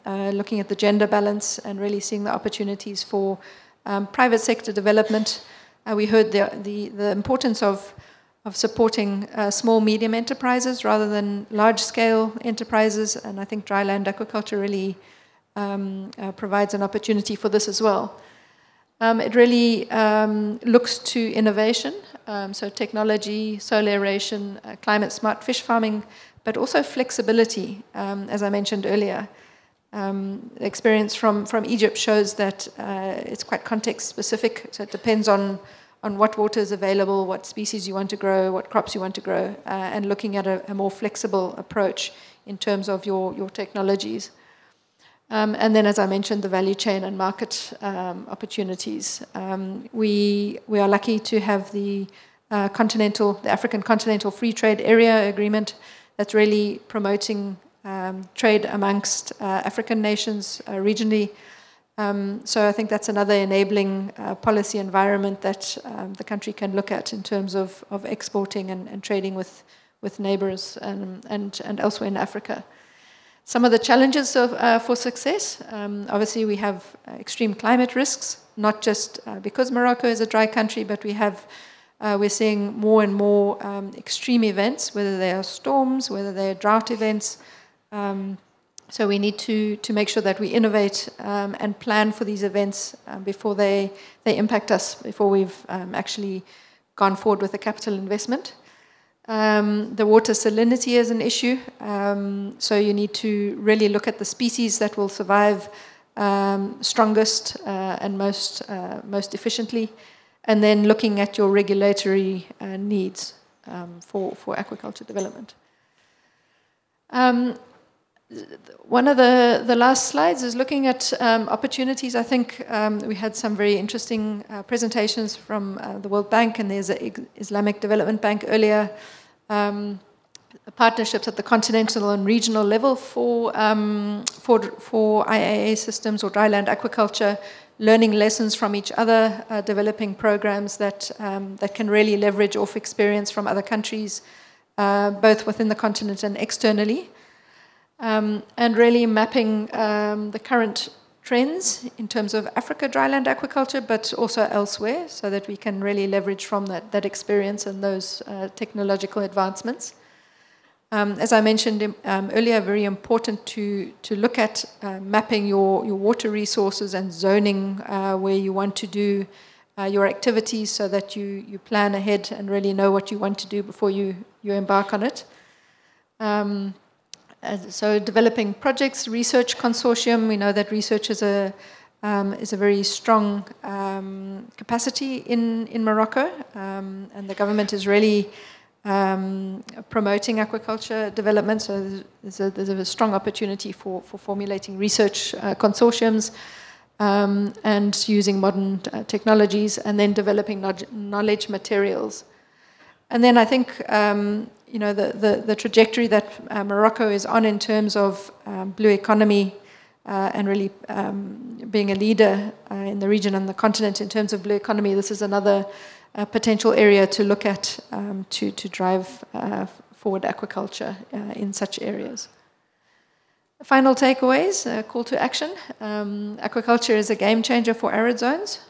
looking at the gender balance, and really seeing the opportunities for private sector development. We heard the importance of supporting small, medium enterprises rather than large-scale enterprises, and I think dryland aquaculture really provides an opportunity for this as well. It really looks to innovation, so technology, solar aeration, climate-smart fish farming, but also flexibility, as I mentioned earlier. Experience from Egypt shows that it's quite context-specific, so it depends on what water is available, what species you want to grow, what crops you want to grow, and looking at a more flexible approach in terms of your technologies. And then, as I mentioned, the value chain and market opportunities. We are lucky to have the African Continental Free Trade Area Agreement that's really promoting trade amongst African nations regionally. So I think that's another enabling policy environment that the country can look at in terms of exporting and trading with neighbors and elsewhere in Africa. Some of the challenges for success, obviously we have extreme climate risks, not just because Morocco is a dry country, but we're seeing more and more extreme events, whether they are storms, whether they are drought events. So we need to make sure that we innovate and plan for these events before they impact us, before we've actually gone forward with a capital investment. The water salinity is an issue, so you need to really look at the species that will survive strongest and most efficiently, and then looking at your regulatory needs for aquaculture development. One of the last slides is looking at opportunities. I think we had some very interesting presentations from the World Bank and the Islamic Development Bank earlier. Partnerships at the continental and regional level for IAA systems or dryland aquaculture, learning lessons from each other, developing programs that can really leverage off experience from other countries, both within the continent and externally. And really mapping the current trends in terms of Africa dryland aquaculture, but also elsewhere, so that we can really leverage from that experience and those technological advancements. As I mentioned earlier, very important to look at mapping your water resources and zoning where you want to do your activities, so that you plan ahead and really know what you want to do before you embark on it. So developing projects, research consortium. We know that research is a very strong capacity in Morocco, and the government is really promoting aquaculture development. So there's a strong opportunity for formulating research consortiums and using modern technologies, and then developing knowledge materials. And then I think the trajectory that Morocco is on in terms of blue economy, and really being a leader in the region and the continent in terms of blue economy. This is another potential area to look at to drive forward aquaculture in such areas. Final takeaways, call to action. Aquaculture is a game changer for arid zones.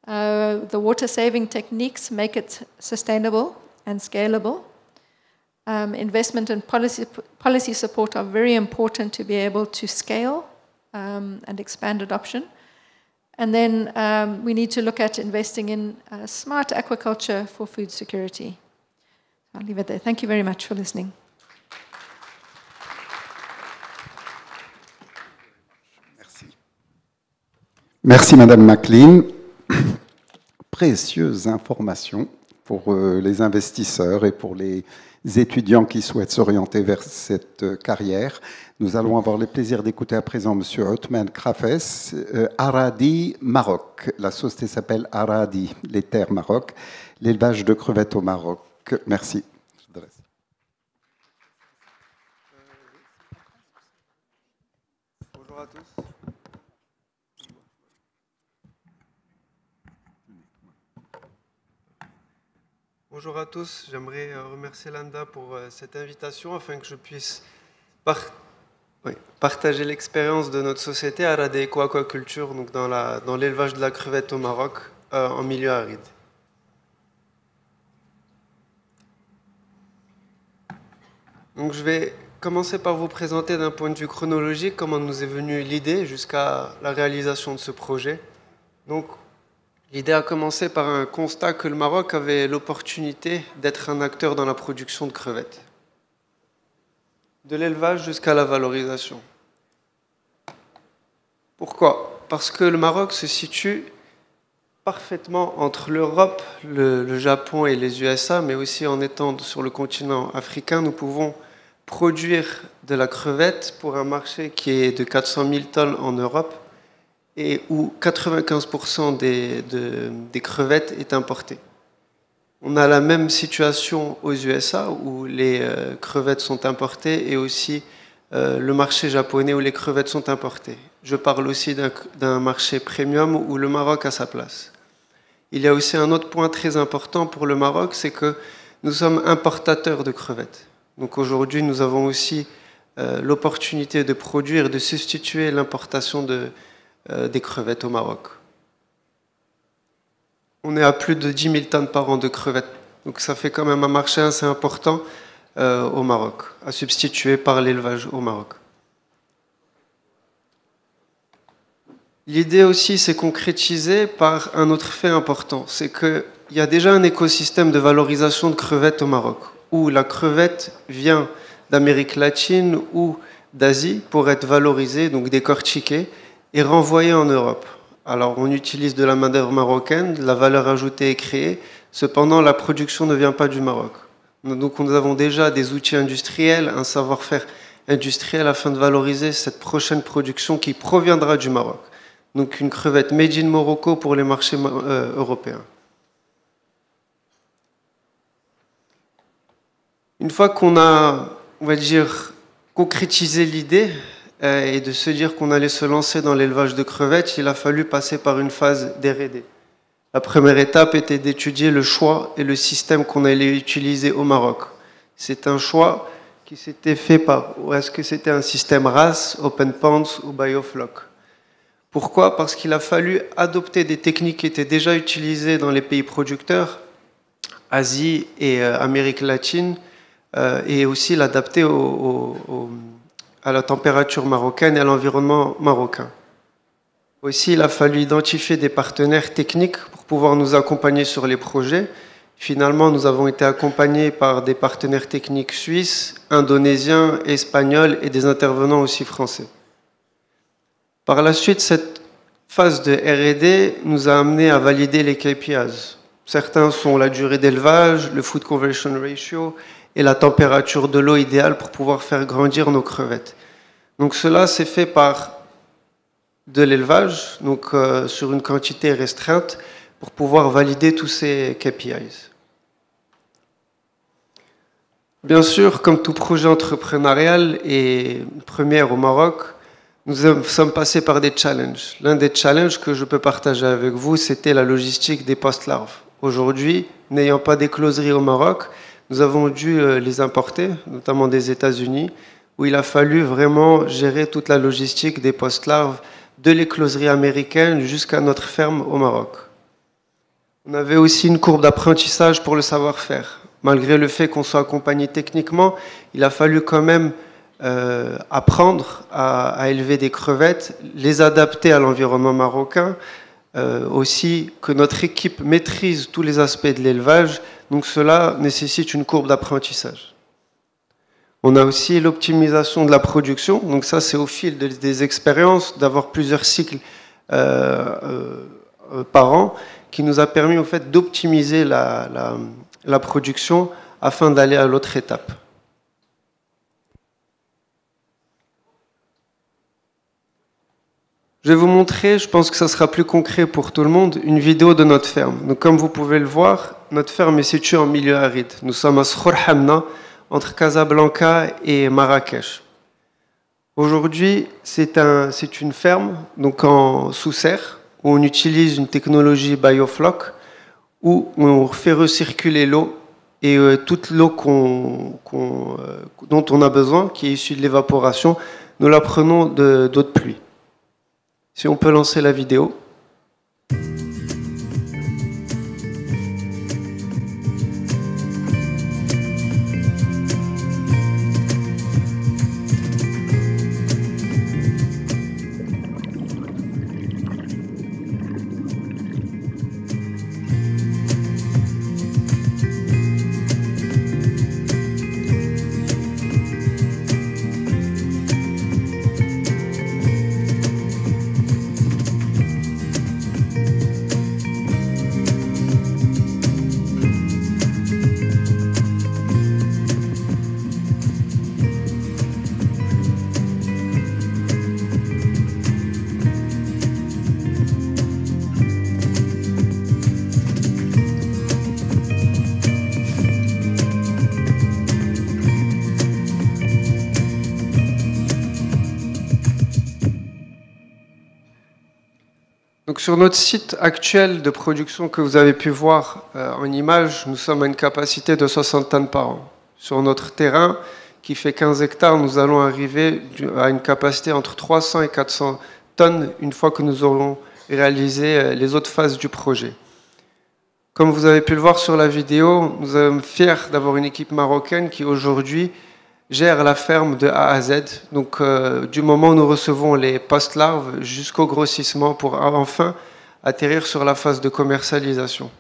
The water-saving techniques make it sustainable and scalable. Investment and policy support are very important to be able to scale and expand adoption. And then we need to look at investing in smart aquaculture for food security. I'll leave it there. Thank you very much for listening. Merci. Merci, Madame McLean. Précieuses informations pour les investisseurs et pour les étudiants qui souhaitent s'orienter vers cette carrière. Nous allons avoir le plaisir d'écouter à présent M. Othman Krafes, Aradi, Maroc. La société s'appelle Aradi, les terres Maroc, l'élevage de crevettes au Maroc. Merci. Bonjour à tous. Bonjour à tous, j'aimerais remercier Landa pour cette invitation afin que je puisse partager l'expérience de notre société Aradi Aquaculture, donc dans l'élevage de la crevette au Maroc en milieu aride. Donc je vais commencer par vous présenter d'un point de vue chronologique comment nous est venue l'idée jusqu'à la réalisation de ce projet. Donc l'idée a commencé par un constat que le Maroc avait l'opportunité d'être un acteur dans la production de crevettes, de l'élevage jusqu'à la valorisation. Pourquoi? Parce que le Maroc se situe parfaitement entre l'Europe, le Japon et les USA, mais aussi en étant sur le continent africain, nous pouvons produire de la crevette pour un marché qui est de 400 000 tonnes en Europe et où 95% des crevettes est importée. On a la même situation aux USA où les crevettes sont importées et aussi le marché japonais où les crevettes sont importées. Je parle aussi d'un marché premium où le Maroc a sa place. Il y a aussi un autre point très important pour le Maroc, c'est que nous sommes importateurs de crevettes. Donc aujourd'hui, nous avons aussi l'opportunité de produire, de substituer l'importation des crevettes au Maroc. On est à plus de 10 000 tonnes par an de crevettes. Donc ça fait quand même un marché assez important au Maroc, à substituer par l'élevage au Maroc. L'idée aussi s'est concrétisée par un autre fait important, c'est qu'il y a déjà un écosystème de valorisation de crevettes au Maroc, où la crevette vient d'Amérique latine ou d'Asie pour être valorisée, donc décortiquée, et renvoyée en Europe. Alors on utilise de la main-d'œuvre marocaine, la valeur ajoutée est créée, cependant la production ne vient pas du Maroc. Donc nous avons déjà des outils industriels, un savoir-faire industriel afin de valoriser cette prochaine production qui proviendra du Maroc. Donc une crevette made in Morocco pour les marchés européens. Une fois qu'on a, on va dire, concrétisé l'idée et de se dire qu'on allait se lancer dans l'élevage de crevettes, il a fallu passer par une phase d'R&D. La première étape était d'étudier le choix et le système qu'on allait utiliser au Maroc. C'est un choix qui s'était fait par, est-ce que c'était un système RAS, Open Ponds ou Biofloc? Pourquoi? Parce qu'il a fallu adopter des techniques qui étaient déjà utilisées dans les pays producteurs, Asie et Amérique latine, et aussi l'adapter à la température marocaine et à l'environnement marocain. Aussi, il a fallu identifier des partenaires techniques pour pouvoir nous accompagner sur les projets. Finalement, nous avons été accompagnés par des partenaires techniques suisses, indonésiens, espagnols et des intervenants aussi français. Par la suite, cette phase de R&D nous a amené à valider les KPIs. Certains sont la durée d'élevage, le food conversion ratio et la température de l'eau idéale pour pouvoir faire grandir nos crevettes. Donc cela s'est fait par de l'élevage, donc sur une quantité restreinte, pour pouvoir valider tous ces KPIs. Bien sûr, comme tout projet entrepreneurial et première au Maroc, nous sommes passés par des challenges. L'un des challenges que je peux partager avec vous, c'était la logistique des post-larves. Aujourd'hui, n'ayant pas d'écloserie au Maroc, nous avons dû les importer, notamment des États-Unis, où il a fallu vraiment gérer toute la logistique des post-larves de l'écloserie américaine jusqu'à notre ferme au Maroc. On avait aussi une courbe d'apprentissage pour le savoir-faire. Malgré le fait qu'on soit accompagné techniquement, il a fallu quand même apprendre à élever des crevettes, les adapter à l'environnement marocain, aussi que notre équipe maîtrise tous les aspects de l'élevage, donc cela nécessite une courbe d'apprentissage. On a aussi l'optimisation de la production, donc ça c'est au fil des expériences, d'avoir plusieurs cycles par an, qui nous a permis en fait d'optimiser la production afin d'aller à l'autre étape. Je vais vous montrer, je pense que ça sera plus concret pour tout le monde, une vidéo de notre ferme. Donc, comme vous pouvez le voir, notre ferme est située en milieu aride. Nous sommes à Skhor Hamna, entre Casablanca et Marrakech. Aujourd'hui, c'est une ferme donc sous serre, où on utilise une technologie biofloc, où on fait recirculer l'eau et toute l'eau dont on a besoin, qui est issue de l'évaporation, nous la prenons d'eau de pluie. Si on peut lancer la vidéo. Donc sur notre site actuel de production que vous avez pu voir en image, nous sommes à une capacité de 60 tonnes par an. Sur notre terrain, qui fait 15 hectares, nous allons arriver à une capacité entre 300 et 400 tonnes une fois que nous aurons réalisé les autres phases du projet. Comme vous avez pu le voir sur la vidéo, nous sommes fiers d'avoir une équipe marocaine qui aujourd'hui gère la ferme de A à Z, donc du moment où nous recevons les post-larves jusqu'au grossissement pour enfin atterrir sur la phase de commercialisation.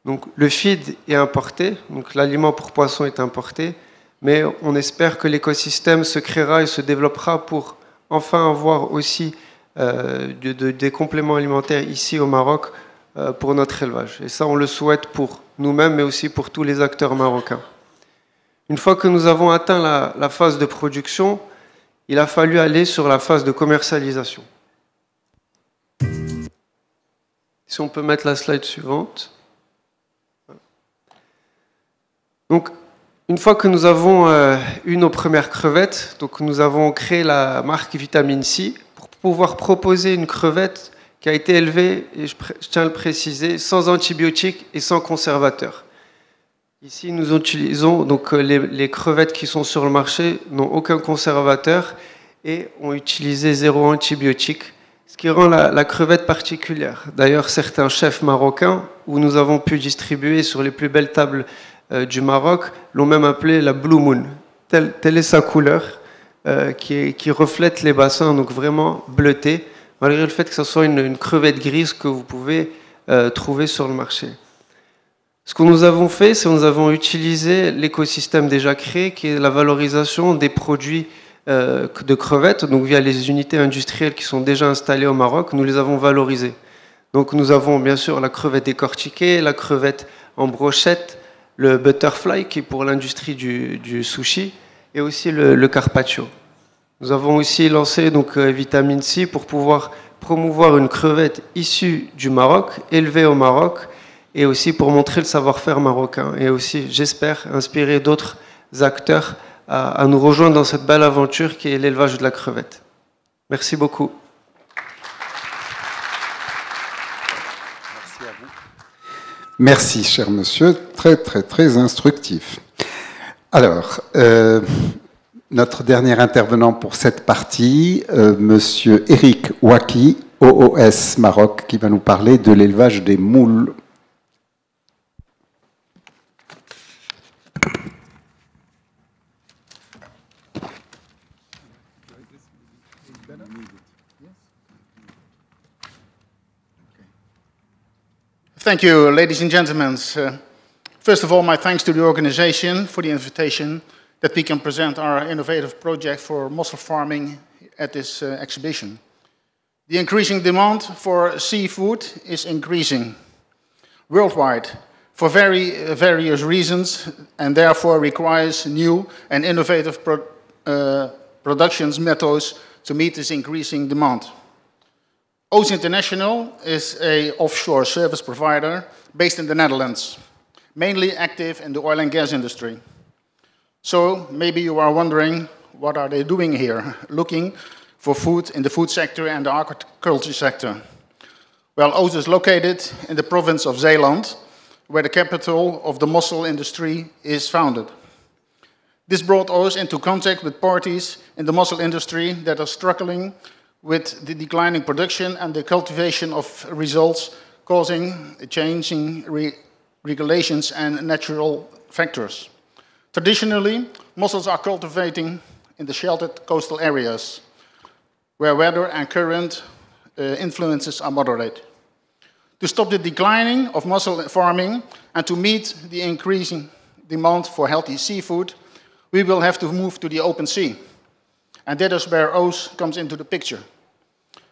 Donc le feed est importé, donc l'aliment pour poissons est importé, mais on espère que l'écosystème se créera et se développera pour enfin avoir aussi des compléments alimentaires ici au Maroc pour notre élevage. Et ça, on le souhaite pour nous-mêmes, mais aussi pour tous les acteurs marocains. Une fois que nous avons atteint la phase de production, il a fallu aller sur la phase de commercialisation. Si on peut mettre la slide suivante. Donc, une fois que nous avons eu nos premières crevettes, donc nous avons créé la marque Vitamine C pour pouvoir proposer une crevette qui a été élevée, et je tiens à le préciser, sans antibiotiques et sans conservateurs. Ici, nous utilisons donc les crevettes qui sont sur le marché n'ont aucun conservateur et ont utilisé 0 antibiotique, ce qui rend la crevette particulière. D'ailleurs, certains chefs marocains, où nous avons pu distribuer sur les plus belles tables du Maroc, l'ont même appelée la Blue Moon. Telle est sa couleur, qui reflète les bassins, donc vraiment bleutée, malgré le fait que ce soit une crevette grise que vous pouvez trouver sur le marché. Ce que nous avons fait, c'est que nous avons utilisé l'écosystème déjà créé, qui est la valorisation des produits de crevettes, donc via les unités industrielles qui sont déjà installées au Maroc, nous les avons valorisées. Donc nous avons bien sûr la crevette décortiquée, la crevette en brochette, le butterfly qui est pour l'industrie du sushi, et aussi le carpaccio. Nous avons aussi lancé donc Vitamine C pour pouvoir promouvoir une crevette issue du Maroc, élevée au Maroc, et aussi pour montrer le savoir-faire marocain, et aussi, j'espère, inspirer d'autres acteurs à nous rejoindre dans cette belle aventure qui est l'élevage de la crevette. Merci beaucoup. Merci à vous. Merci, cher monsieur. Très, très, très instructif. Alors, notre dernier intervenant pour cette partie, monsieur Eric Waki, OOS Maroc, qui va nous parler de l'élevage des moules. Thank you, ladies and gentlemen. First of all, my thanks to the organization for the invitation that we can present our innovative project for mussel farming at this exhibition. The increasing demand for seafood is increasing worldwide for various reasons and therefore requires new and innovative production methods to meet this increasing demand. OOS International is an offshore service provider based in the Netherlands, mainly active in the oil and gas industry. So maybe you are wondering, what are they doing here? Looking for food in the food sector and the aquaculture sector. Well, OOS is located in the province of Zeeland, where the capital of the mussel industry is founded. This brought OOS into contact with parties in the mussel industry that are struggling with the declining production and the cultivation of results causing changing regulations and natural factors. Traditionally, mussels are cultivating in the sheltered coastal areas where weather and current influences are moderate. To stop the declining of mussel farming and to meet the increasing demand for healthy seafood, we will have to move to the open sea. And that is where OOS comes into the picture.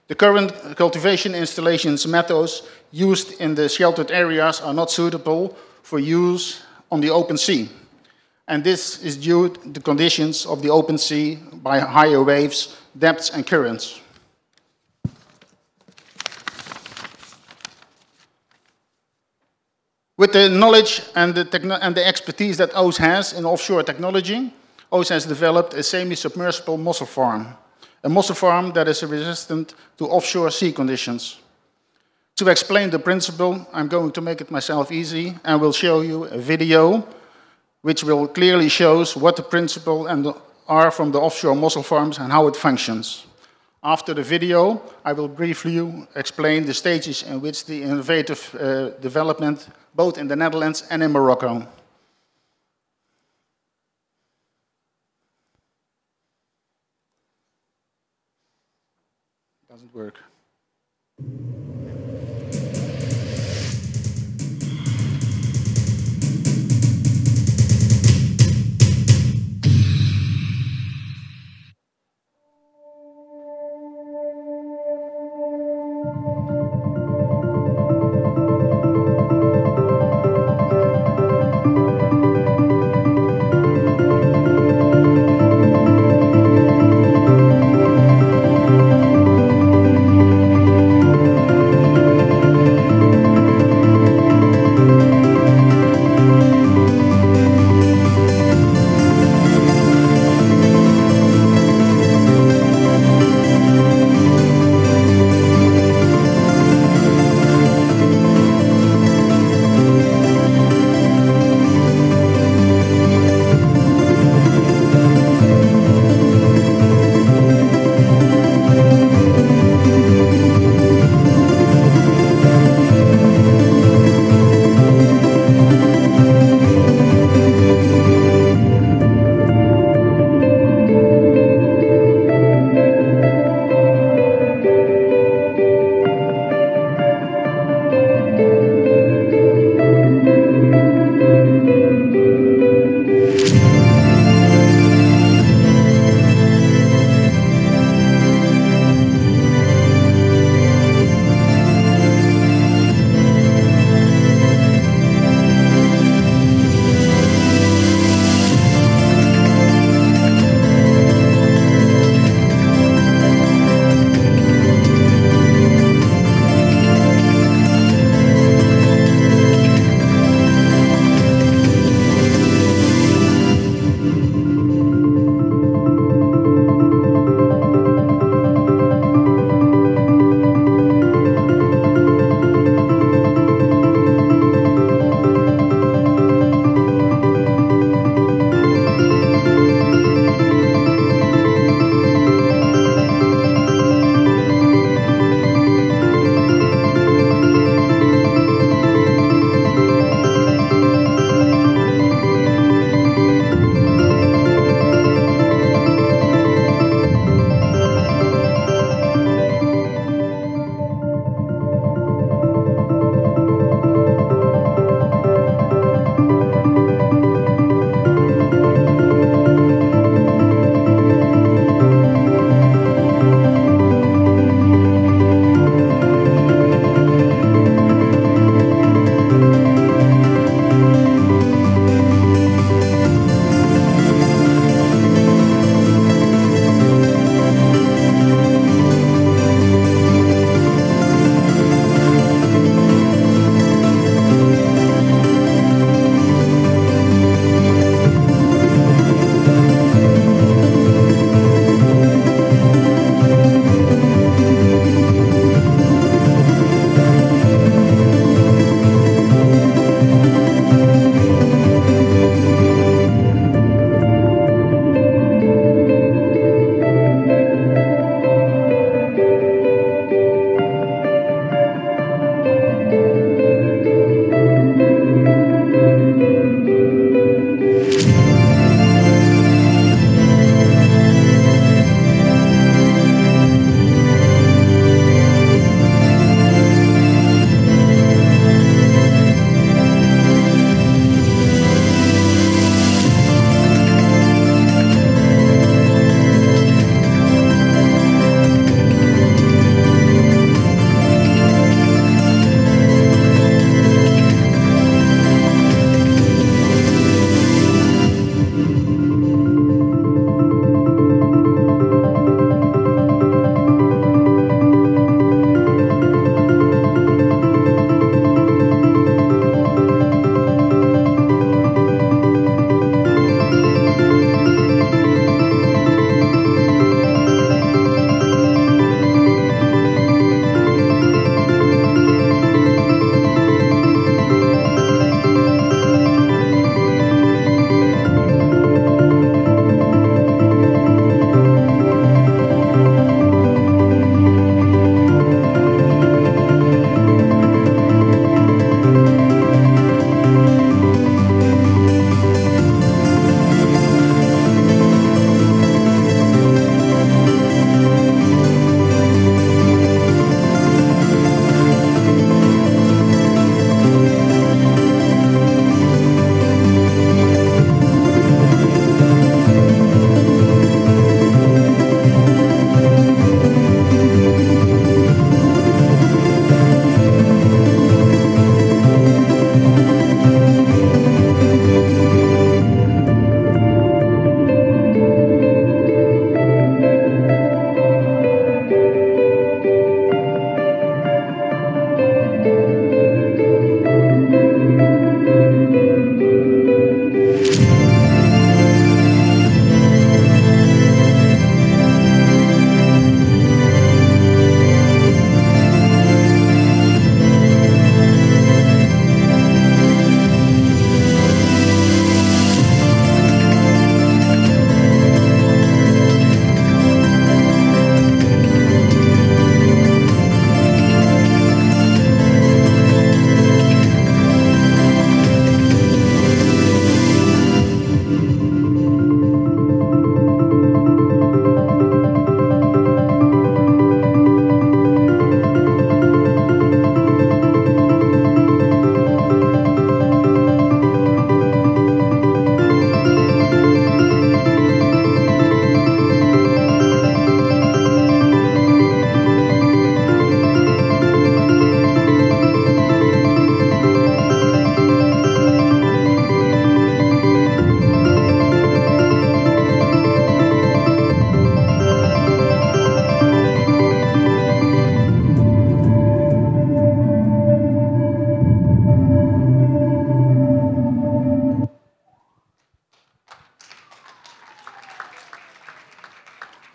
The current cultivation installations methods used in the sheltered areas are not suitable for use on the open sea. And this is due to the conditions of the open sea by higher waves, depths and currents. With the knowledge and the expertise that OOS has in offshore technology, OOS has developed a semi-submersible mussel farm. A mussel farm that is resistant to offshore sea conditions. To explain the principle, I'm going to make it myself easy and will show you a video which will clearly show what the principle are from the offshore mussel farms and how it functions. After the video, I will briefly explain the stages in which the innovative development, both in the Netherlands and in Morocco. Doesn't work.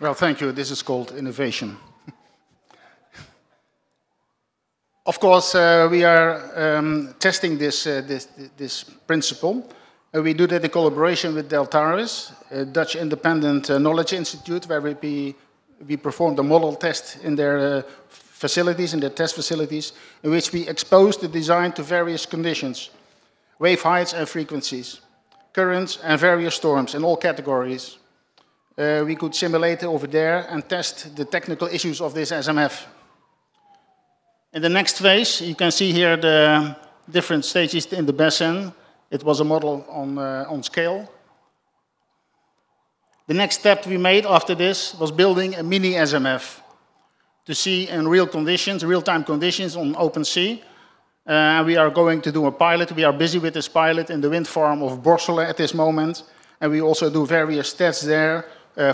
Well, thank you. This is called innovation. Of course, we are testing this principle. We do that in collaboration with Deltaris, a Dutch independent knowledge institute, where we performed a model test in their facilities, in their test facilities, in which we exposed the design to various conditions, wave heights and frequencies, currents and various storms in all categories. We could simulate over there and test the technical issues of this SMF. In the next phase, you can see here the different stages in the basin. It was a model on scale. The next step we made after this was building a mini SMF to see in real conditions, real-time conditions on open sea. We are going to do a pilot. We are busy with this pilot in the wind farm of Borselen at this moment. And we also do various tests there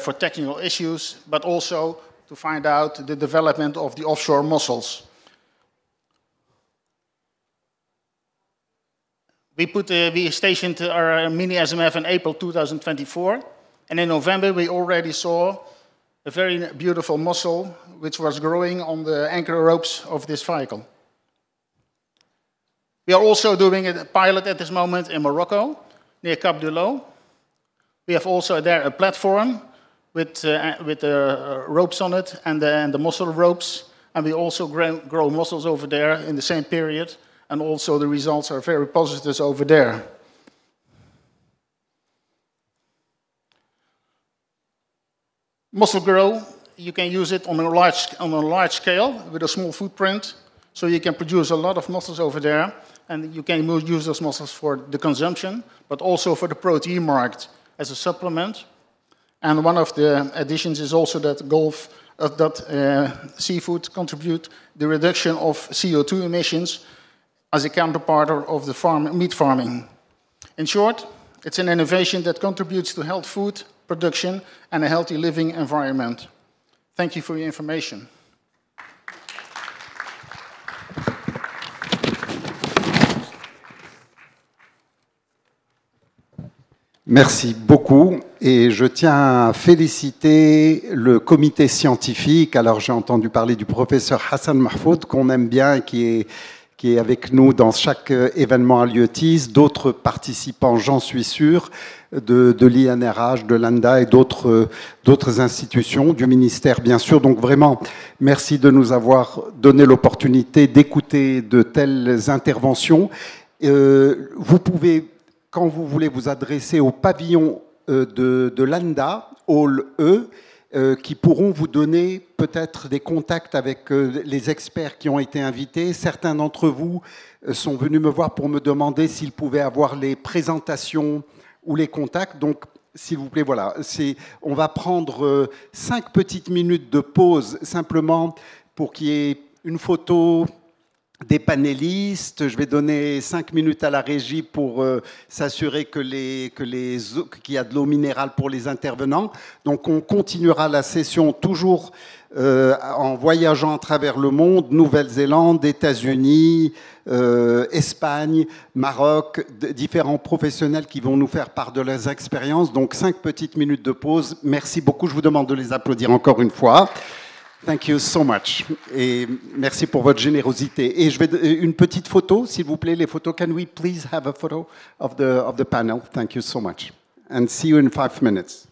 for technical issues, but also to find out the development of the offshore mussels. We stationed our mini SMF in April 2024, and in November we already saw a very beautiful mussel which was growing on the anchor ropes of this vehicle. We are also doing a pilot at this moment in Morocco, near Cap du Lo. We have also there a platform with ropes on it and the mussel ropes, and we also grow mussels over there in the same period. And also the results are very positive over there. Mussel grow, you can use it on a large scale with a small footprint. So you can produce a lot of mussels over there. And you can use those mussels for the consumption, but also for the protein market as a supplement. And one of the additions is also that seafood contribute the reduction of CO2 emissions as a counterpart of the meat farming. In short, it's an innovation that contributes to healthy food production and a healthy living environment. Thank you for your information. Merci beaucoup et je tiens à féliciter le comité scientifique. Alors j'ai entendu parler du professeur Hassan Mahfoud qu'on aime bien et qui est avec nous dans chaque événement à l'IETIS, d'autres participants, j'en suis sûr, de l'INRH, de l'ANDA et d'autres institutions, du ministère bien sûr. Donc vraiment, merci de nous avoir donné l'opportunité d'écouter de telles interventions. Vous pouvez, quand vous voulez, vous adresser au pavillon de l'ANDA, Hall E, qui pourront vous donner peut-être des contacts avec les experts qui ont été invités. Certains d'entre vous sont venus me voir pour me demander s'ils pouvaient avoir les présentations ou les contacts. Donc, s'il vous plaît, voilà. On va prendre 5 petites minutes de pause, simplement pour qu'il y ait une photo des panélistes. Je vais donner 5 minutes à la régie pour s'assurer qu'il y a de l'eau minérale pour les intervenants. Donc on continuera la session toujours en voyageant à travers le monde, Nouvelle-Zélande, États-Unis, Espagne, Maroc, différents professionnels qui vont nous faire part de leurs expériences. Donc 5 petites minutes de pause. Merci beaucoup. Je vous demande de les applaudir encore une fois. Thank you so much. Et merci pour votre générosité. Et je vais une petite photo, s'il vous plaît, les photos. Can we please have a photo of the panel? Thank you so much. And see you in 5 minutes.